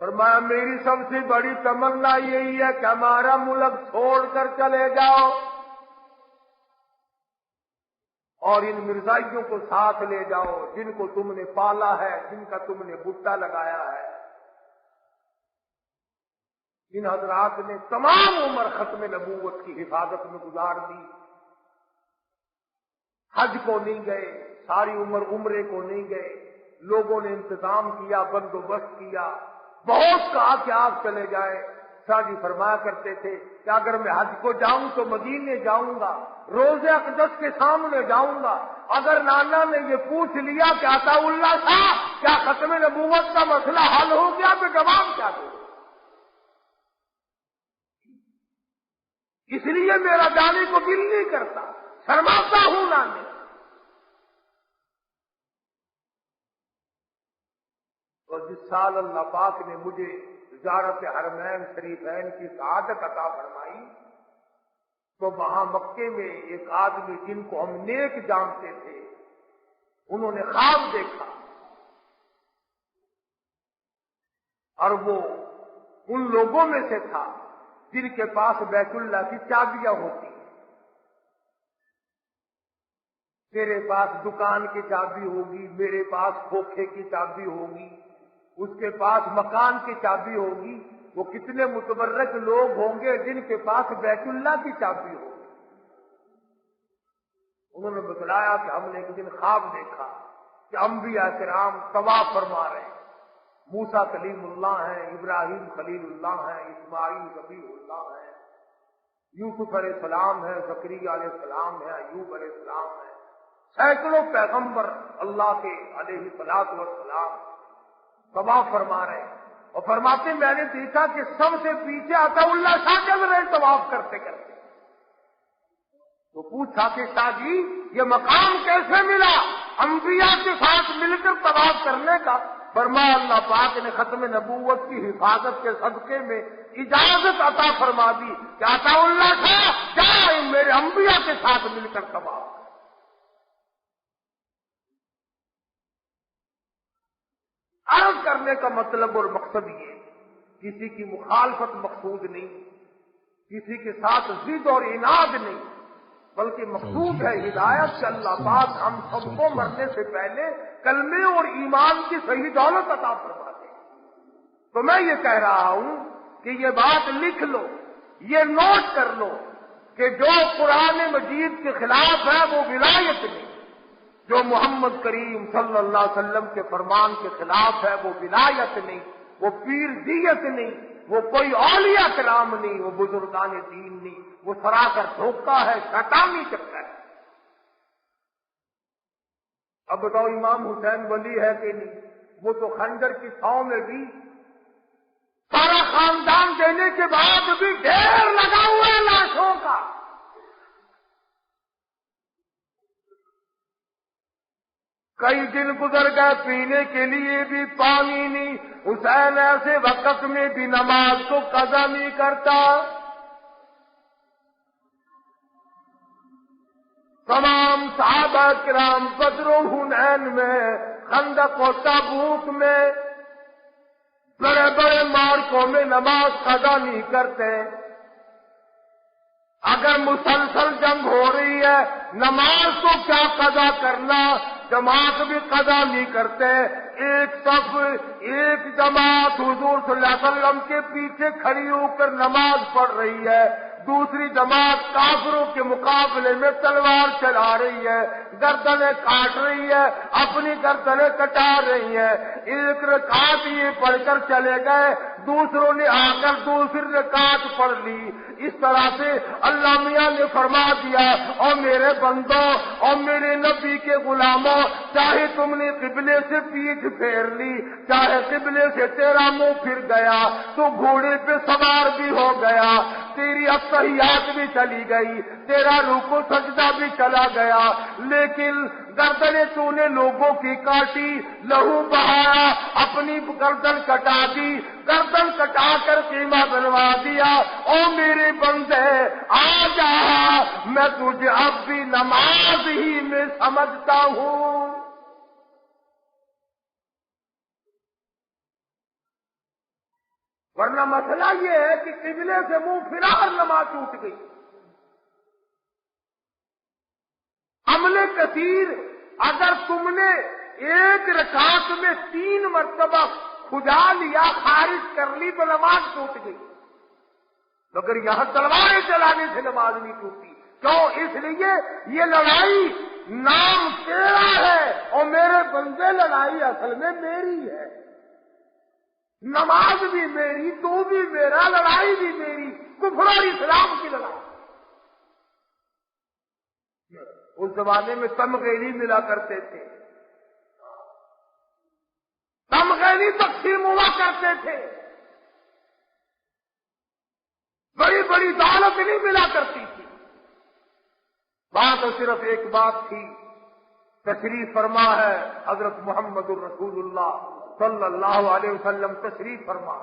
Speaker 1: فرمایا میری سب سے بڑی تمنا یہی ہے کہ ہمارا ملک چھوڑ کر چلے جاؤ اور ان مرزائیوں کو ساتھ لے جاؤ جن کو تم نے پالا ہے, جن کا تم نے بٹا لگایا ہے. ان حضرات نے تمام عمر ختم نبوت کی حفاظت میں گزار دی. حج کو نہیں گئے, ساری عمر عمرے کو نہیں گئے. لوگوں نے انتظام کیا, بندوبست کیا, بہت کہا کہ آپ چلے جائے. شاہ جی فرمایا کرتے تھے کہ اگر میں حج کو جاؤں تو مدینے جاؤں گا, روزے اقدس کے سامنے جاؤں گا. اگر نانا نے یہ پوچھ لیا کہ عطا اللہ صاحب کیا ختم نبوت کا مسئلہ حل ہو گیا, تو جواب کیا دوں؟ اس لیے میرا جانے کو دل نہیں کرتا, شرماتا ہوں نانے. اور جس سال اللہ پاک نے مجھے زیارت حرمین شریفین کی سعادت عطا فرمائی تو وہاں مکے میں ایک آدمی جن کو ہم نیک جانتے تھے, انہوں نے خواب دیکھا اور وہ ان لوگوں میں سے تھا جن کے پاس بیت اللہ کی چابیاں ہوتی ہیں. تیرے پاس دکان کی چابی ہوگی, میرے پاس کھوکھے کی چابی ہوگی, اس کے پاس مکان کی چابی ہوگی. وہ کتنے متبرک لوگ ہوں گے جن کے پاس بیت اللہ کی چابی ہوگی. انہوں نے بتلایا کہ ہم نے ایک دن خواب دیکھا کہ انبیاء کرام طواف فرما رہے ہیں, موسیٰ کلیم اللہ ہیں، ابراہیم خلیل اللہ ہیں، اسماعیل ذبیح اللہ ہیں، یوسف علیہ السلام ہے، زکریا علیہ السلام ہے، ایوب علیہ السلام ہے، سینکڑوں پیغمبر اللہ کے علیہ الصلوۃ والسلام طواف فرما رہے ہیں، اور فرماتے میں نے دیکھا کہ سب سے پیچھے عطا اللہ شاہ چل رہے طواف کرتے کرتے۔ تو پوچھا کہ شاہ جی یہ مقام کیسے ملا انبیاء کے ساتھ مل کر طواف کرنے کا؟ فرمایا اللہ پاک نے ختم نبوت کی حفاظت کے صدقے میں اجازت عطا فرما دی کہ عطا اللہ شاہ کیا میرے انبیاء کے ساتھ مل کر طواف۔ عرض کرنے کا مطلب اور مقصد یہ کسی کی مخالفت مقصود نہیں، کسی کے ساتھ ضد اور عناد نہیں، بلکہ مقصود ہے ہدایت سے اللہ پاک ہم سب کو مرنے سے پہلے کلمے اور ایمان کی صحیح دولت عطا فرما دے۔ تو میں یہ کہہ رہا ہوں کہ یہ بات لکھ لو، یہ نوٹ کر لو کہ جو قرآن مجید کے خلاف ہے وہ ولایت نہیں، جو محمد کریم صلی اللہ علیہ وسلم کے فرمان کے خلاف ہے وہ ولایت نہیں، وہ پیر دیت نہیں، وہ کوئی اولیاء کرام نہیں، وہ بزرگان دین نہیں، وہ سراسر دھوکہ ہے، شیطانی چکر ہے۔ اب بتاؤ امام حسین ولی ہے کہ نہیں؟ وہ تو خنجر کی چھاؤں میں بھی سارا خاندان دینے کے بعد بھی ڈھیر لگا ہوا ہے لاشوں کا۔ کئی دن گزر گئے پینے کے لیے بھی پانی نہیں، حسین ایسے وقت میں بھی نماز کو قضا نہیں کرتا۔ تمام صحابہ کرام بدر و حنین میں، خندق و تبوک میں، بڑے بڑے مارکوں میں نماز قضا نہیں کرتے۔ اگر مسلسل جنگ ہو رہی ہے نماز کو کیا قضا کرنا، جماعت بھی قضا نہیں کرتے۔ ایک صف ایک جماعت حضور صلی اللہ علیہ وسلم کے پیچھے کھڑی ہو کر نماز پڑھ رہی ہے، دوسری جماعت کافروں کے مقابلے میں تلوار چلا رہی ہے، گردنیں کاٹ رہی ہے، اپنی گردنیں کٹا رہی ہے۔ ایک رکعت یہ پڑھ کر چلے گئے، دوسروں نے آ کر دوسری رکعت پڑھ لی۔ اس طرح سے اللہ میاں نے فرما دیا، اور میرے بندوں اور میرے نبی کے غلاموں، چاہے تم نے قبلے سے پیٹھ پھیر لی، چاہے قبلے سے تیرا منہ پھر گیا، تو گھوڑے پہ سوار بھی ہو گیا، تیری التحیات بھی چلی گئی، تیرا رکوع سجدہ بھی چلا گیا، لیکن گردنیں تو نے لوگوں کی کاٹی، لہو بہایا، اپنی گردن کٹا دی، گردن کٹا کر قیمہ بنوا دیا۔ او میرے بندے آ جا، میں تجھے اب بھی نماز ہی میں سمجھتا ہوں۔ ورنہ مسئلہ یہ ہے کہ قبلے سے منہ پھرا اور نماز ٹوٹ گئی۔ عمل کثیر، اگر تم نے ایک رکعت میں 3 مرتبہ کھجا لیا، خارج کر لی، تو نماز ٹوٹ گئی۔ مگر یہاں تلواریں چلانے سے نماز نہیں ٹوٹتی۔ کیوں؟ اس لیے یہ لڑائی نام تیرا ہے، اور میرے بندے لڑائی اصل میں میری ہے۔ نماز بھی میری، تو بھی میرا، لڑائی بھی میری، کفر اور اسلام کی لڑائی۔ اس زمانے میں تمغیری ملا کرتے تھے، تمغیری تقسیم ہوا کرتے تھے، بڑی بڑی دولت نہیں ملا کرتی تھی۔ بات صرف ایک بات تھی، تشریف فرما ہے حضرت محمد الرسول اللہ صلی اللہ علیہ وسلم تشریف فرما۔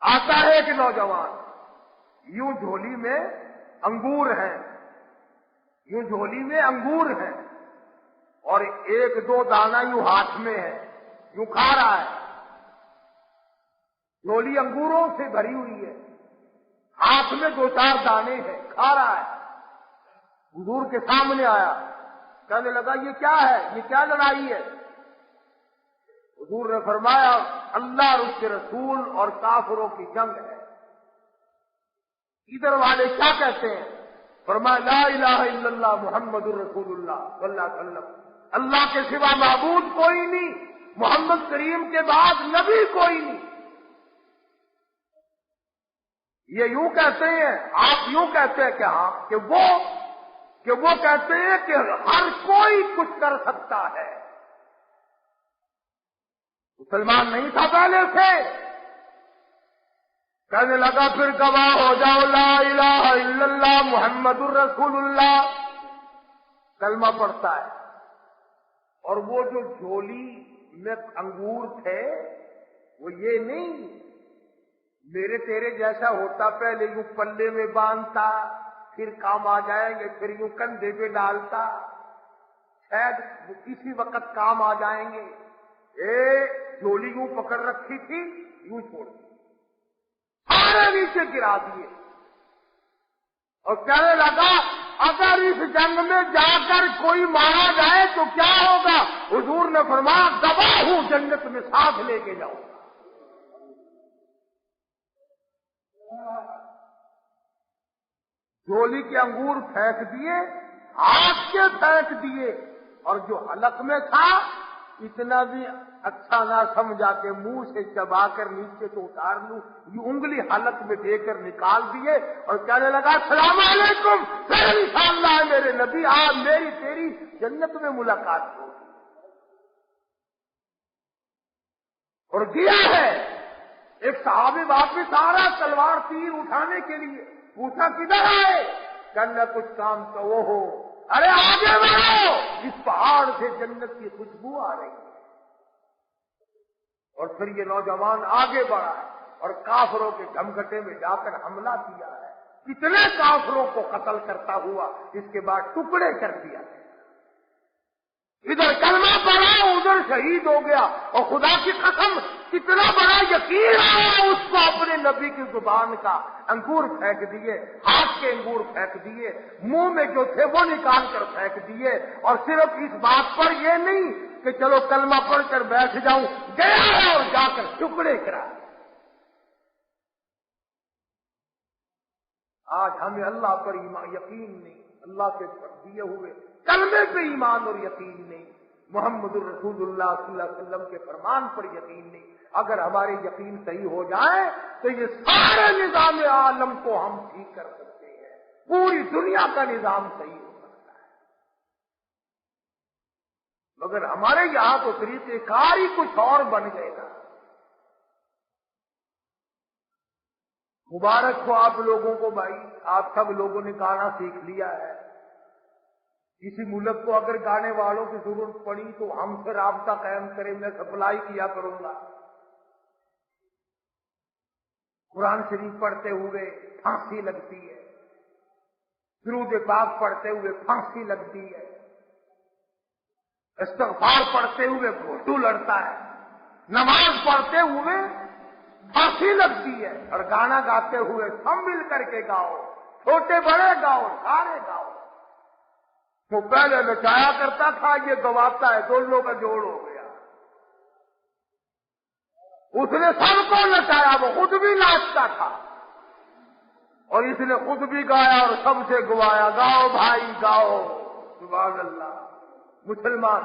Speaker 1: آتا ہے کہ نوجوان یوں جھولی میں انگور ہیں، یوں جھولی میں انگور ہیں، اور 1-2 دانہ یوں ہاتھ میں ہے، یوں کھا رہا ہے۔ جھولی انگوروں سے بھری ہوئی ہے، ہاتھ میں 2-4 دانے ہیں، کھا رہا ہے۔ حضور کے سامنے آیا، کہنے لگا یہ کیا ہے، یہ کیا لڑائی ہے؟ حضور نے فرمایا اللہ اور اس کے رسول اور کافروں کی جنگ ہے۔ ادھر والے کیا کہتے ہیں؟ فرمایا لا الہ الا اللہ محمد الرسول اللہ صلی اللہ علیہ وسلم، اللہ کے سوا معبود کوئی نہیں، محمد کریم کے بعد نبی کوئی نہیں. یہ یوں کہتے ہیں، آپ یوں کہتے ہیں کہ ہاں کہ وہ کہتے ہیں کہ ہر کوئی کچھ کر سکتا ہے. مسلمان نہیں تھا پہلے سے، کہنے لگا پھر گواہ ہو جاؤ لا الہ الا اللہ محمد الرسول اللہ. کلمہ پڑھتا ہے، اور وہ جو جھولی میں انگور تھے وہ یہ نہیں میرے تیرے جیسا ہوتا، پہلے یوں پلے میں باندھتا پھر کام آ جائیں گے، پھر یوں کندھے پہ ڈالتا شاید وہ کسی وقت کام آ جائیں گے. جھولی یوں پکڑ رکھی تھی، یوں چھوڑ دی، سارے نیچے گرا دیے، اور کہنے لگا اگر اس جنگ میں جا کر کوئی مارا جائے تو کیا ہوگا؟ حضور نے فرمایا گواہ ہوں جنت میں ساتھ لے کے جاؤ. جھولی کے انگور پھینک دیے، ہاتھ کے پھینک دیے، اور جو حلق میں تھا اتنا بھی اچھا نہ سمجھا کہ منہ سے چبا کر نیچے تو اتار لوں، یہ انگلی حلق میں دے کر نکال دیے، اور کہنے لگا السلام علیکم، پھر انشاءاللہ میرے نبی آج میری تیری جنت میں ملاقات ہو. اور گیا ہے. ایک صحابی واپس آ رہا تلوار تیر اٹھانے کے لیے، پوچھا کدھر آئے؟ کہنا کچھ کام تو وہ ہو. ارے آگے بڑھو، اس پہاڑ سے جنت کی خوشبو آ رہی ہے. اور پھر یہ نوجوان آگے بڑھا اور کافروں کے گھمگھٹے میں جا کر حملہ کیا ہے. کتنے کافروں کو قتل کرتا ہوا، اس کے بعد ٹکڑے کر دیا. ادھر کلمہ پڑھا، ادھر شہید ہو گیا. اور خدا کی قسم کتنا بڑا یقین آیا اس کو اپنے نبی کی زبان کا. انگور پھینک دیے، ہاتھ کے انگور پھینک دیے، منہ میں جو تھے وہ نکال کر پھینک دیے. اور صرف اس بات پر یہ نہیں کہ چلو کلمہ پڑھ کر بیٹھ جاؤں، گیا ہے اور جا کر ٹکڑے کرا. آج ہمیں اللہ پر یقین نہیں، اللہ کے دیے ہوئے کلمے پہ ایمان اور یقین نہیں، محمد الرسول اللہ صلی اللہ علیہ وسلم کے فرمان پر یقین نہیں. اگر ہمارے یقین صحیح ہو جائے تو یہ سارے نظام عالم کو ہم ٹھیک کر سکتے ہیں، پوری دنیا کا نظام صحیح ہو سکتا ہے. مگر ہمارے یہاں تو طریقے کار ہی کچھ اور بن گئے نا. مبارک ہو آپ لوگوں کو بھائی، آپ سب لوگوں نے گانا سیکھ لیا ہے. کسی ملک کو اگر گانے والوں کی ضرورت پڑی تو ہم سے رابطہ قائم کریں، میں سپلائی کیا کروں گا. قرآن شریف پڑھتے ہوئے پھانسی لگتی ہے، درود پاک پڑھتے ہوئے پھانسی لگتی ہے، استغفار پڑھتے ہوئے گھوٹو لڑتا ہے، نماز پڑھتے ہوئے پھانسی لگتی ہے، اور گانا گاتے ہوئے سب مل کر کے گاؤ، چھوٹے بڑے گاؤ، سارے گاؤ. وہ پہلے نچایا کرتا تھا، یہ گواتا ہے، دونوں کا جوڑ ہو گیا. اس نے سب کو نچایا، وہ خود بھی ناچتا تھا، اور اس نے خود بھی گایا اور سب سے گوایا. گاؤ بھائی گاؤ، سبحان اللہ. مسلمان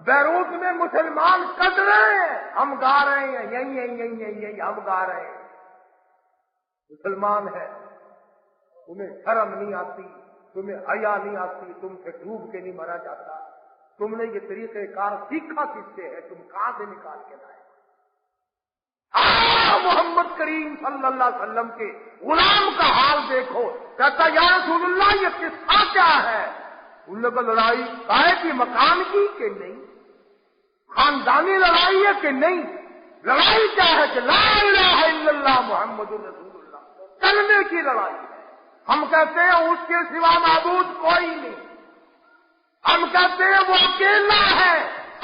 Speaker 1: بیروت میں مسلمان کٹ رہے ہیں، ہم گا رہے ہیں، یہی ہم گا رہے ہیں. مسلمان ہے، تمہیں شرم نہیں آتی، تمہیں حیا نہیں آتی، تم سے ڈوب کے نہیں مرا جاتا. تم نے یہ طریقہ کار سیکھا کس سے ہے؟ تم کہاں سے نکال کے لائے؟ محمد کریم صلی اللہ علیہ وسلم کے غلام کا حال دیکھو. کہتا یا رسول اللہ یہ قصہ کیا ہے؟ ان لوگوں کو لڑائی کائے کی مکان کی کہ نہیں، خاندانی لڑائی ہے کہ نہیں؟ لڑائی کیا ہے کہ لا الہ الا اللہ محمد الرسول اللہ، کلمے کی لڑائی ہے. ہم کہتے ہیں اس کے سوا معبود کوئی نہیں، ہم کہتے ہیں وہ اکیلا ہے،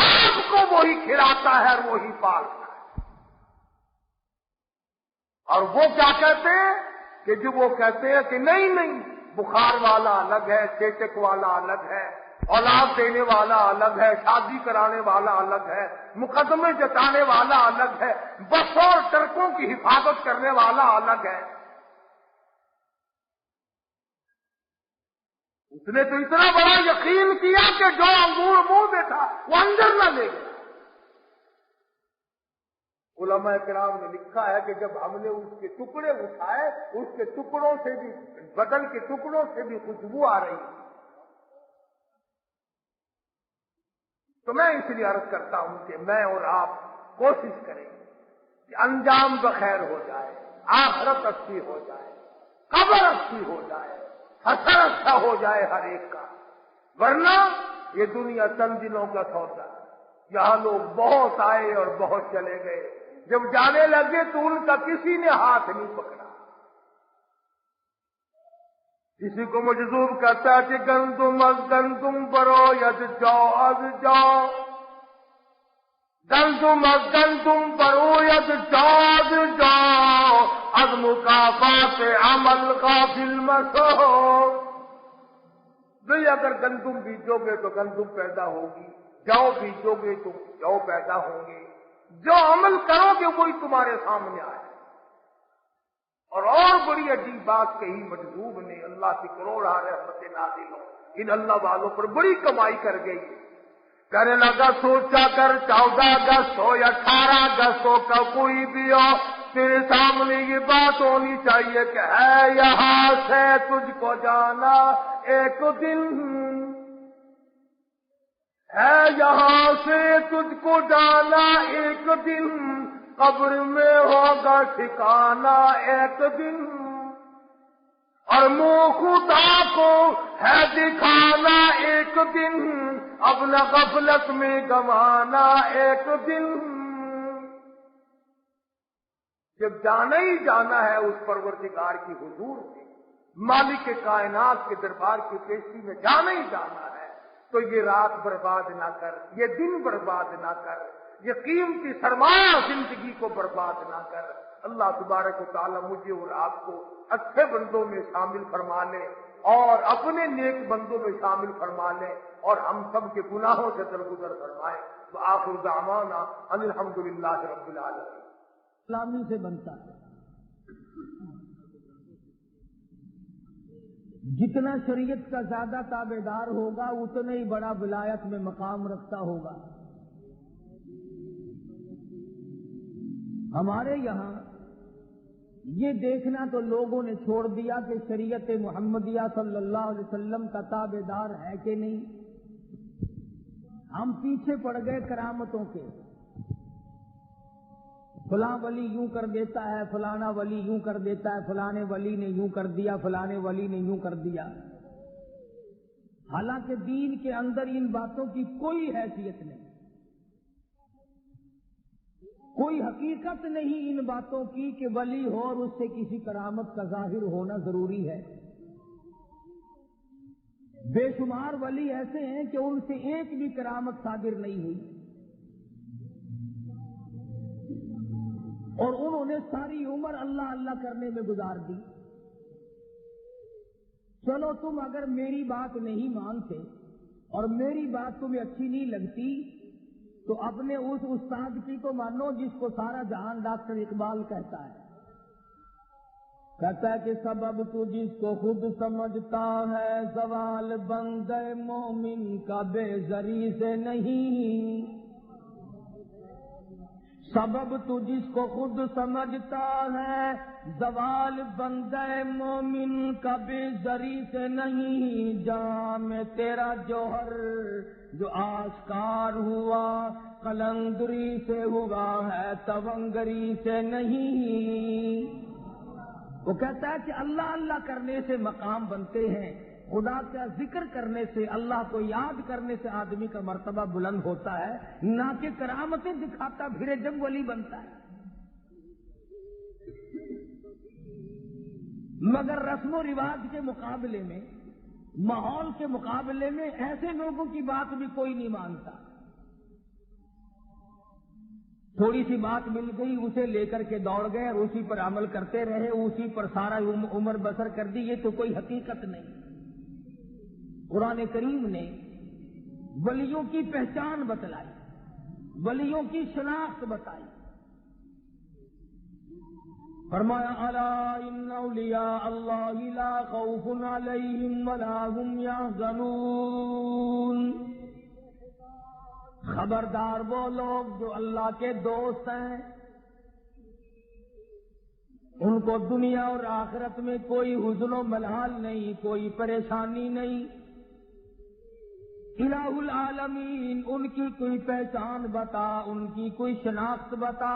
Speaker 1: آپ کو وہی کھلاتا ہے اور وہی پالتا ہے. اور وہ کیا کہتے ہیں کہ جو وہ کہتے ہیں کہ نہیں بخار والا الگ ہے، چیچک والا الگ ہے، اولاد دینے والا الگ ہے، شادی کرانے والا الگ ہے، مقدمے جتانے والا الگ ہے، بسوں اور ٹرکوں کی حفاظت کرنے والا الگ ہے. اس نے تو اتنا بڑا یقین کیا کہ جو انگور منہ میں تھا وہ اندر نہ لے گیا. علماء کرام نے لکھا ہے کہ جب ہم نے اس کے ٹکڑے اٹھائے، اس کے ٹکڑوں سے بھی، بدن کے ٹکڑوں سے بھی خوشبو آ رہی. تو میں اس لیے عرض کرتا ہوں کہ میں اور آپ کوشش کریں کہ انجام بخیر ہو جائے، آخرت اچھی ہو جائے، قبر اچھی ہو جائے، حشر اچھا ہو جائے ہر ایک کا. ورنہ یہ دنیا چند دنوں کا سودا ہے. یہاں لوگ بہت آئے اور بہت چلے گئے، جب جانے لگے تو ان کا کسی نے ہاتھ نہیں پکڑا. کسی کو مجذوب کہتا ہے کہ گندم از گندم برو ید جو از جو، گندم از گندم برو ید جو از جو، از مکافات عمل غافل مسو. بھئی اگر گندم بیجو گے تو گندم پیدا ہوگی، جو بیجو گے تو جو پیدا ہوں گے. جو عمل کرو گے وہی تمہارے سامنے آئے. اور بڑی عجیب بات کہی مجذوب نے، اللہ کی کروڑ رحمت نازل ہو، ان اللہ والوں پر بڑی کمائی کر گئی. کہنے لگا سوچا کر 14 اگست ہو یا 18 اگست ہو کا کوئی بھی ہو، تیرے سامنے یہ بات ہونی چاہیے کہ ہے یہاں سے تجھ کو جانا ایک دن، ہے یہاں سے تجھ کو جانا ایک دن، قبر میں ہوگا ٹھکانا ایک دن، اور منہ خدا کو ہے دکھانا ایک دن، اپنا غفلت میں گنوانا ایک دن. جب جانا ہی جانا ہے اس پروردگار کی حضور میں، مالک کائنات کے دربار کی پیشی میں جانا ہی جانا ہے، تو یہ رات برباد نہ کر، یہ دن برباد نہ کر، یہ قیمتی سرمایہ زندگی کو برباد نہ کر. اللہ تبارک و تعالی مجھے اور آپ کو اچھے بندوں میں شامل فرما لے اور اپنے نیک بندوں میں شامل فرما لے، اور ہم سب کے گناہوں سے درگزر فرمائے. وآخر دعوانا ان الحمدللہ رب العالمین.
Speaker 2: اسلامی سے بنتا ہے. جتنا شریعت کا زیادہ تابع دار ہوگا اتنا ہی بڑا ولایت میں مقام رکھتا ہوگا. ہمارے یہاں یہ دیکھنا تو لوگوں نے چھوڑ دیا کہ شریعت محمدیہ صلی اللہ علیہ وسلم کا تابع دار ہے کہ نہیں. ہم پیچھے پڑ گئے کرامتوں کے. فلاں ولی یوں کر دیتا ہے، فلانا ولی یوں کر دیتا ہے، فلانے ولی نے یوں کر دیا، فلانے ولی نے یوں کر دیا. حالانکہ دین کے اندر ان باتوں کی کوئی حیثیت نہیں، کوئی حقیقت نہیں ان باتوں کی کہ ولی ہو اور اس سے کسی کرامت کا ظاہر ہونا ضروری ہے. بے شمار ولی ایسے ہیں کہ ان سے ایک بھی کرامت صادر نہیں ہوئی، اور انہوں نے ساری عمر اللہ اللہ کرنے میں گزار دی. چلو تم اگر میری بات نہیں مانتے اور میری بات تمہیں اچھی نہیں لگتی تو اپنے اس استاد کی تو مانو جس کو سارا جہان ڈاکٹر اقبال کہتا ہے. کہتا ہے کہ سبب تو جس کو خود سمجھتا ہے، زوال بندے مومن کا بے زری سے نہیں. سبب تو جس کو خود سمجھتا ہے، زوال بندے مومن کا بے زری سے نہیں. جہاں میں تیرا جوہر جو آشکار ہوا قلندری سے ہوا ہے، تونگری سے نہیں. وہ کہتا ہے کہ اللہ اللہ کرنے سے مقام بنتے ہیں، خدا کا ذکر کرنے سے، اللہ کو یاد کرنے سے آدمی کا مرتبہ بلند ہوتا ہے، نہ کہ کرامتیں دکھاتا پھرے جب ولی بنتا ہے. مگر رسم و رواج کے مقابلے میں، ماحول کے مقابلے میں ایسے لوگوں کی بات بھی کوئی نہیں مانتا. تھوڑی سی بات مل گئی اسے لے کر کے دوڑ گئے اور اسی پر عمل کرتے رہے، اسی پر سارا عمر بسر کر دی. یہ تو کوئی حقیقت نہیں. قرآن کریم نے ولیوں کی پہچان بتلائی، ولیوں کی شناخت بتائی. فرمایا الا ان اولیاء اللہ لا خوف علیہم ولا هم یحزنون. خبردار وہ لوگ جو اللہ کے دوست ہیں، ان کو دنیا اور آخرت میں کوئی حزن و ملال نہیں، کوئی پریشانی نہیں۔ الہ العالمین ان کی کوئی پہچان بتا، ان کی کوئی شناخت بتا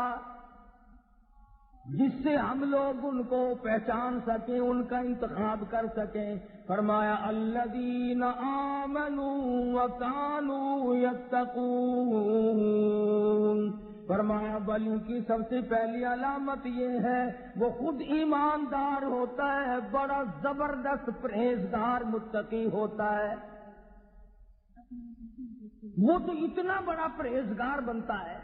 Speaker 2: جس سے ہم لوگ ان کو پہچان سکیں، ان کا انتخاب کر سکیں۔ فرمایا الذین آمنوا وکانوا یتقون، فرمایا ولی کی سب سے پہلی علامت یہ ہے وہ خود ایماندار ہوتا ہے، بڑا زبردست پرہیزگار متقی ہوتا ہے۔ وہ تو اتنا بڑا پرہیزگار بنتا ہے۔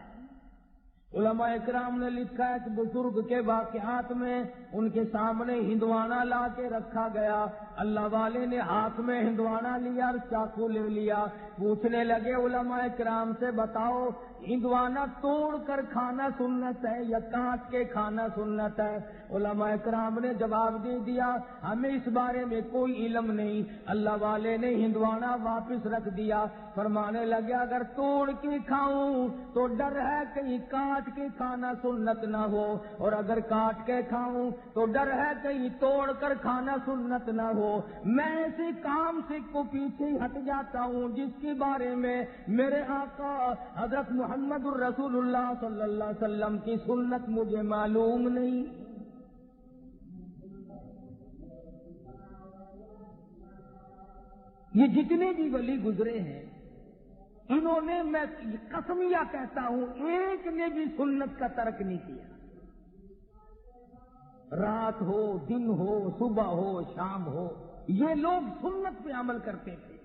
Speaker 2: علماء اکرام نے لکھا ہے کہ بزرگ کے واقعات میں ان کے سامنے ہندوانہ لا کے رکھا گیا، اللہ والے نے ہاتھ میں ہندوانہ لیا اور چاقو لے لیا، پوچھنے لگے علماء اکرام سے بتاؤ ہندوانہ توڑ کر کھانا سنت ہے یا کاٹ کے کھانا سنت ہے؟ علماء اکرام نے جواب دے دیا ہمیں اس بارے میں کوئی علم نہیں۔ اللہ والے نے ہندوانہ واپس رکھ دیا، فرمانے لگے اگر توڑ کے کھاؤں تو ڈر ہے کہیں کاٹ کے کھانا سنت نہ ہو، اور اگر کاٹ کے کھاؤں تو ڈر ہے کہیں توڑ کر کھانا سنت نہ ہو۔ میں ایسے کام سے کو پیچھے ہٹ جاتا ہوں جس کے بارے میں میرے آقا حضرت محمد الرسول اللہ صلی اللہ علیہ وسلم کی سنت مجھے معلوم نہیں۔ یہ جتنے بھی ولی گزرے ہیں انہوں نے، میں قسمیہ کہتا ہوں، ایک نے بھی سنت کا ترک نہیں کیا۔ رات ہو، دن ہو، صبح ہو، شام ہو، یہ لوگ سنت پہ عمل کرتے تھے،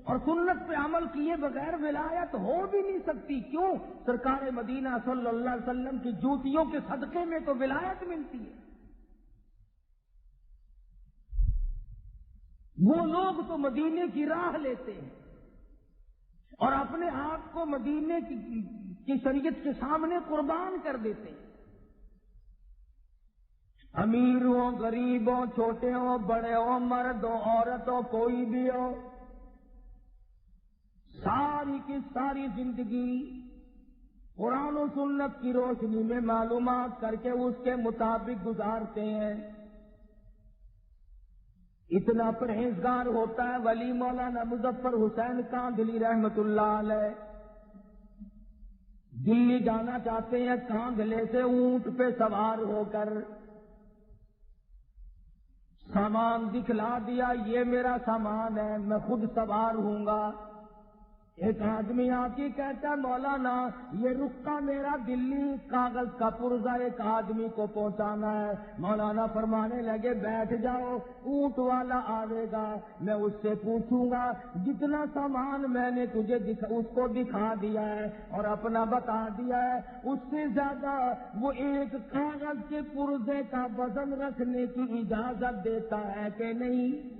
Speaker 2: اور سنت پہ عمل کیے بغیر ولایت ہو بھی نہیں سکتی۔ کیوں؟ سرکار مدینہ صلی اللہ علیہ وسلم کی جوتیوں کے صدقے میں تو ولایت ملتی ہے۔ وہ لوگ تو مدینے کی راہ لیتے ہیں اور اپنے آپ کو مدینے کی شریعت کے سامنے قربان کر دیتے ہیں۔ امیر ہو، غریب ہو، چھوٹے ہو، بڑے ہو، مرد ہو، عورت ہو، کوئی بھی ہو، ساری کی ساری زندگی قرآن و سنت کی روشنی میں معلومات کر کے اس کے مطابق گزارتے ہیں۔ اتنا پرہیزگار ہوتا ہے ولی مولانا مظفر حسین کاندھلی رحمت اللہ علیہ۔ دلی جانا چاہتے ہیں کاندھلے سے اونٹ پہ سوار ہو کر، سامان دکھلا دیا یہ میرا سامان ہے، میں خود سوار ہوں گا۔ ایک آدمی آ کے کہتا مولانا یہ رکا میرا دلی کاغذ کا پرزہ ایک آدمی کو پہنچانا ہے۔ مولانا فرمانے لگے بیٹھ جاؤ، اونٹ والا آئے گا، میں اس سے پوچھوں گا جتنا سامان میں نے تجھے اس کو دکھا دیا ہے اور اپنا بتا دیا ہے، اس سے زیادہ وہ ایک کاغذ کے پرزے کا وزن رکھنے کی اجازت دیتا ہے کہ نہیں؟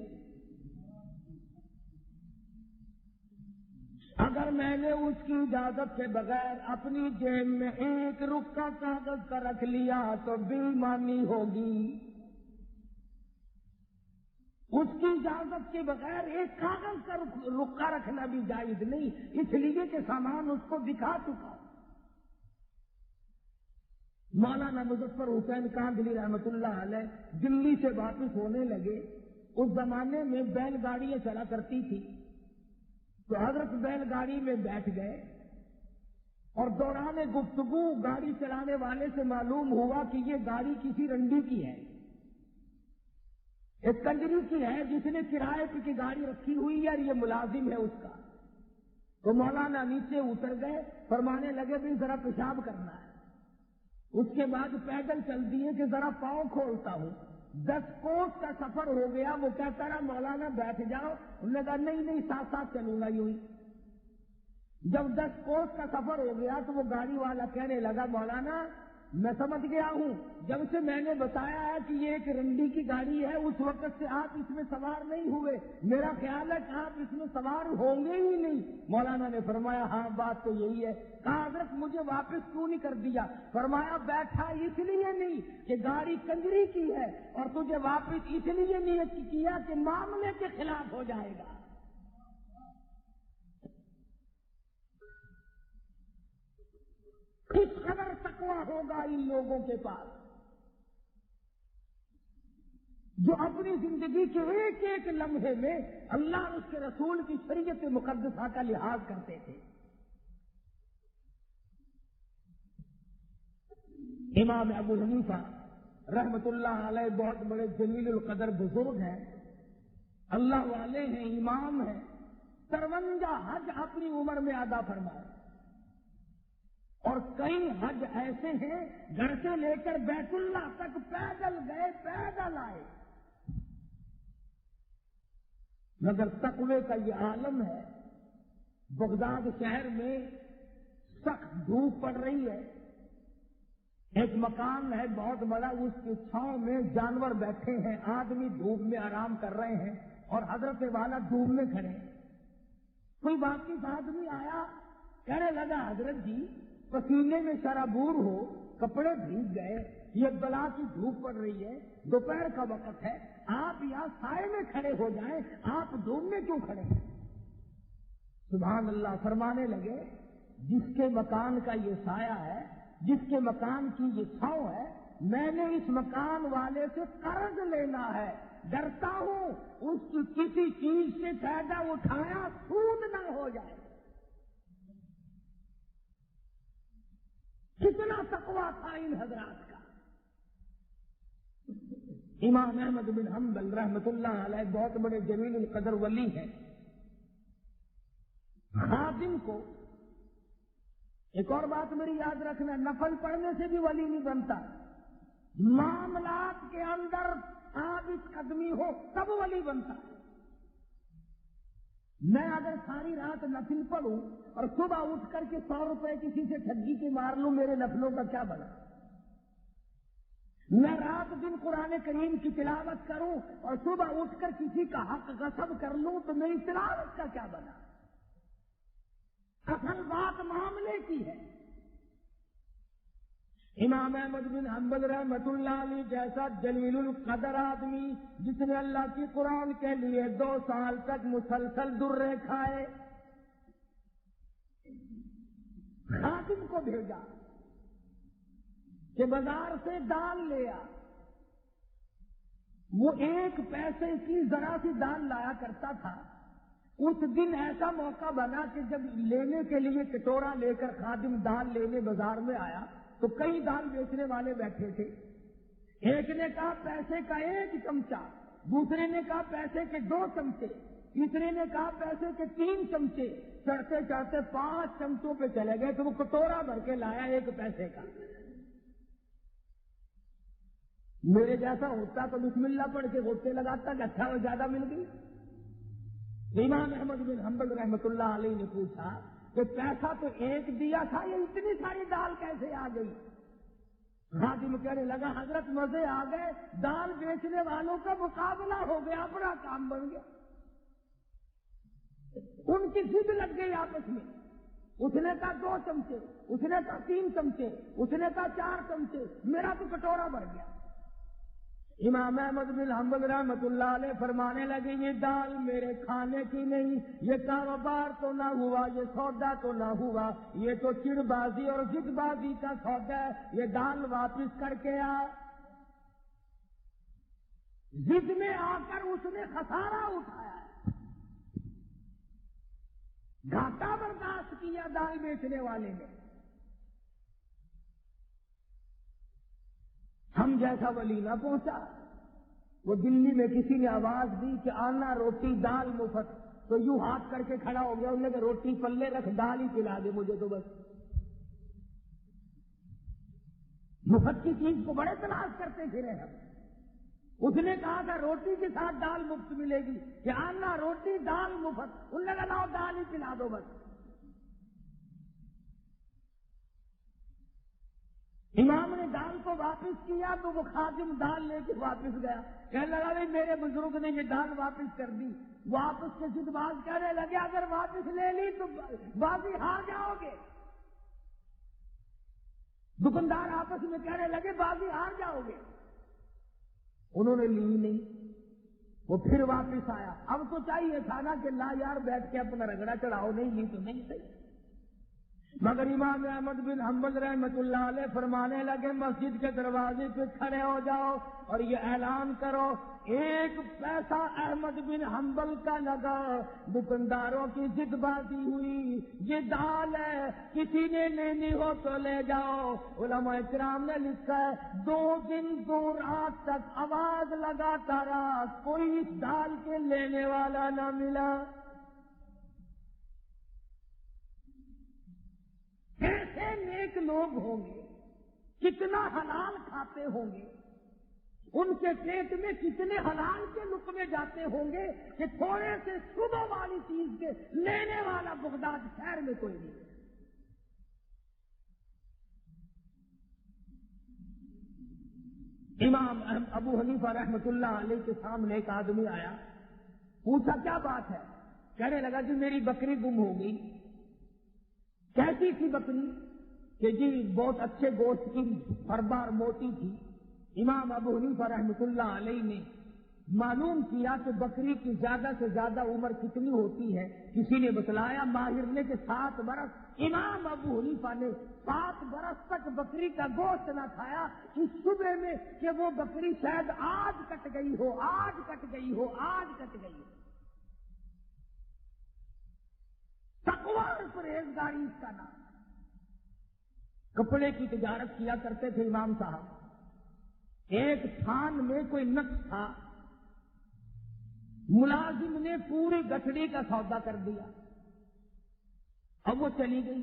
Speaker 2: اگر میں نے اس کی اجازت کے بغیر اپنی جیب میں ایک رکا کاغذ کا رکھ لیا تو بے ایمانی ہوگی۔ اس کی اجازت کے بغیر ایک کاغذ کا رکا رکھنا بھی جائز نہیں، اس لیے کہ سامان اس کو دکھا چکا۔ مولانا مظفر حسین کاندھلی رحمت اللہ علیہ دلی سے واپس ہونے لگے۔ اس زمانے میں بیل گاڑیاں چلا کرتی تھی، تو حضرت بیل گاڑی میں بیٹھ گئے اور دوران گفتگو گاڑی چلانے والے سے معلوم ہوا کہ یہ گاڑی کسی رنڈی کی ہے، ایک کنجری کی ہے جس نے کرائے کی گاڑی رکھی ہوئی ہے اور یہ ملازم ہے اس کا۔ تو مولانا نیچے اتر گئے، فرمانے لگے بھی ذرا پیشاب کرنا ہے۔ اس کے بعد پیدل چل دیے کہ ذرا پاؤں کھولتا ہوں۔ 10 کوس کا سفر ہو گیا، وہ کہتا رہا مولانا بیٹھ جاؤ، انہوں نے کہا نہیں ساتھ ساتھ چلوں گا یوں ہی۔ جب 10 کوس کا سفر ہو گیا تو وہ گاڑی والا کہنے لگا مولانا میں سمجھ گیا ہوں، جب سے میں نے بتایا ہے کہ یہ ایک رنڈی کی گاڑی ہے اس وقت سے آپ اس میں سوار نہیں ہوئے، میرا خیال ہے کہ آپ اس میں سوار ہوں گے ہی نہیں۔ مولانا نے فرمایا ہاں بات تو یہی ہے۔ کہا حضرت مجھے واپس کیوں نہیں کر دیا؟ فرمایا بیٹھا اس لیے نہیں کہ گاڑی کنجری کی ہے، اور تجھے واپس اس لیے نہیں کیا کہ معاملے کے خلاف ہو جائے گا۔ کس قدر تقویٰ ہوگا ان لوگوں کے پاس جو اپنی زندگی کے ایک ایک لمحے میں اللہ اور اس کے رسول کی شریعت مقدسہ کا لحاظ کرتے تھے. امام ابو حنیفہ رحمت اللہ علیہ بہت بڑے جلیل القدر بزرگ ہیں، اللہ والے ہیں، امام ہیں. 53 حج اپنی عمر میں ادا فرمائے، اور کئی حج ایسے ہیں گھر سے لے کر بیت اللہ تک پیدل گئے، پیدل آئے. مگر تقوی کا یہ عالم ہے. بغداد شہر میں سخت دھوپ پڑ رہی ہے، ایک مکان ہے بہت بڑا، اس کی چھاؤں میں جانور بیٹھے ہیں، آدمی دھوپ میں آرام کر رہے ہیں اور حضرت والا دھوپ میں کھڑے. کوئی واقف آدمی آیا، کہنے لگا حضرت جی پسینے میں شرابور ہو، کپڑے بھیگ گئے، یہ بلا کی دھوپ پڑ رہی ہے، دوپہر کا وقت ہے، آپ یہاں سائے میں کھڑے ہو جائیں، آپ دھوپ میں کیوں کھڑے ہیں؟ سبحان اللہ. فرمانے لگے جس کے مکان کا یہ سایہ ہے، جس کے مکان کی یہ چھاؤں ہے، میں نے اس مکان والے سے قرض لینا ہے، ڈرتا ہوں اس کی کسی چیز سے فائدہ اٹھایا سود نہ ہو جائے. کتنا تقویٰ تھا ان حضرات کا. امام احمد بن حنبل رحمت اللہ علیہ بہت بڑے جلیل القدر ولی ہیں. خادم کو ایک اور بات میری یاد رکھنا، نفل پڑھنے سے بھی ولی نہیں بنتا، معاملات کے اندر ثابت قدمی ہو تب ولی بنتا. میں اگر ساری رات نفل پڑھوں اور صبح اٹھ کر کے 100 روپے کسی سے ٹھگی کے مار لوں، میرے نفلوں کا کیا بنا؟ میں رات دن قرآن کریم کی تلاوت کروں اور صبح اٹھ کر کسی کا حق غصب کر لوں تو میری تلاوت کا کیا بنا؟ اصل بات معاملے کی ہے. امام احمد بن حنبل رحمت اللہ علیہ جیسا جلیل القدر آدمی، جس نے اللہ کی قرآن کے لیے 2 سال تک مسلسل درے کھائے، خادم کو بھیجا کہ بازار سے دال لے آ. وہ 1 پیسے کی ذرا سی دال لایا کرتا تھا. اس دن ایسا موقع بنا کہ جب لینے کے لیے کٹورا لے کر خادم دال لینے بازار میں آیا تو کئی دال بیچنے والے بیٹھے تھے. ایک نے کہا پیسے کا 1 چمچہ، دوسرے نے کہا پیسے کے 2 چمچے، تیسرے نے کہا پیسے کے 3 چمچے. چڑھتے چڑھتے 5 چمچوں پہ چلے گئے تو وہ کٹورا بھر کے لایا 1 پیسے کا. میرے جیسا ہوتا تو بسم اللہ پڑھ کے ہوتے لگاتا کہ اچھا اور زیادہ مل گئی. امام احمد بن حنبل رحمت اللہ علیہ نے پوچھا کہ پیسہ تو 1 دیا تھا، یہ اتنی ساری دال کیسے آ گئی؟ خادم کہنے لگا حضرت مزے آ گئے، دال بیچنے والوں کا مقابلہ ہو گیا، بڑا کام بن گیا. ان کی ضد لگ گئی آپس میں. اس نے کہا 2 چمچے، اس نے کہا 3 چمچے، اس نے کہا 4 چمچے، میرا تو کٹورا بھر گیا. امام احمد بن حنبل رحمت اللہ علیہ فرمانے لگے یہ دال میرے کھانے کی نہیں، یہ کاروبار تو نہ ہوا، یہ سودا تو نہ ہوا، یہ تو چڑ بازی اور ضد بازی کا سودا ہے، یہ دال واپس کر کے آ. ضد میں آ کر اس نے خسارہ اٹھایا ہے، گھاٹا برداشت کیا دال بیچنے والے نے. ہم جیسا ولی نہ پہنچا. وہ دلی میں کسی نے آواز دی کہ آنا روٹی دال مفت، تو یوں ہاتھ کر کے کھڑا ہو گیا. انہوں نے کہا روٹی پلے رکھ، دال ہی پلا دے مجھے تو بس. مفت کی چیز کو بڑے تلاش کرتے پھرے ہم. اس نے کہا تھا روٹی کے ساتھ دال مفت ملے گی، کہ آنا روٹی دال مفت. انہوں نے کہا لاؤ دال ہی پلا دو بس. امام نے دال کو واپس کیا تو وہ خادم دال لے کے واپس گیا. کہنے لگا بھائی میرے بزرگ نے یہ دال واپس کر دی. واپس کے ضد باز کہنے لگے اگر واپس لے لی تو بازی ہار جاؤ گے. دکاندار آپس میں کہنے لگے بازی ہار جاؤ گے. انہوں نے لی نہیں. وہ پھر واپس آیا. اب تو چاہیے تھا نا کہ لا یار بیٹھ کے اپنا رگڑا چڑھاؤ، نہیں لی تو نہیں صحیح. مگر امام احمد بن حنبل رحمۃ اللہ علیہ فرمانے لگے مسجد کے دروازے پہ کھڑے ہو جاؤ اور یہ اعلان کرو 1 پیسہ احمد بن حنبل کا لگا، دکانداروں کی ضد بازی ہوئی، یہ دال ہے کسی نے لینی ہو تو لے جاؤ۔ علماء کرام نے لکھا ہے 2 دن 2 رات تک آواز لگاتا رہا، کوئی اس دال کے لینے والا نہ ملا۔ کیسے نیک لوگ ہوں گے، کتنا حلال کھاتے ہوں گے، ان کے پیٹ میں کتنے حلال کے لقمے جاتے ہوں گے کہ تھوڑے سے صبح والی چیز کے لینے والا بغداد شہر میں کوئی نہیں ہے۔ امام ابو حنیفہ رحمۃ اللہ علیہ کے سامنے ایک آدمی آیا، پوچھا کیا بات ہے؟ کہنے لگا کہ میری بکری گم ہو گئی۔ کیسی تھی بکری؟ کہ جی بہت اچھے گوشت کی، پردار موٹی تھی۔ امام ابو حنیفہ رحمۃ اللہ علیہ نے معلوم کیا کہ بکری کی زیادہ سے زیادہ عمر کتنی ہوتی ہے، کسی نے بتلایا ماہر نے کہ 7 برس۔ امام ابو حنیفہ نے 7 برس تک بکری کا گوشت نہ کھایا، اس صبح میں کہ وہ بکری شاید آج کٹ گئی ہو، آج کٹ گئی ہو، آج کٹ گئی ہو۔ تقوی اور پرہیزگاری اس کا نام۔ کپڑے کی تجارت کیا کرتے تھے امام صاحب، ایک تھان میں کوئی نقص تھا، ملازم نے پوری گٹھڑی کا سودا کر دیا، اب وہ چلی گئی۔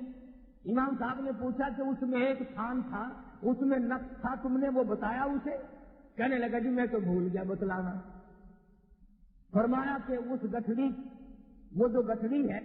Speaker 2: امام صاحب نے پوچھا کہ اس میں ایک تھان تھا، اس میں نقص تھا، تم نے وہ بتایا اسے؟ کہنے لگا جی میں تو بھول گیا بتلانا۔ فرمایا کہ اس گٹھڑی، وہ جو گٹھڑی ہے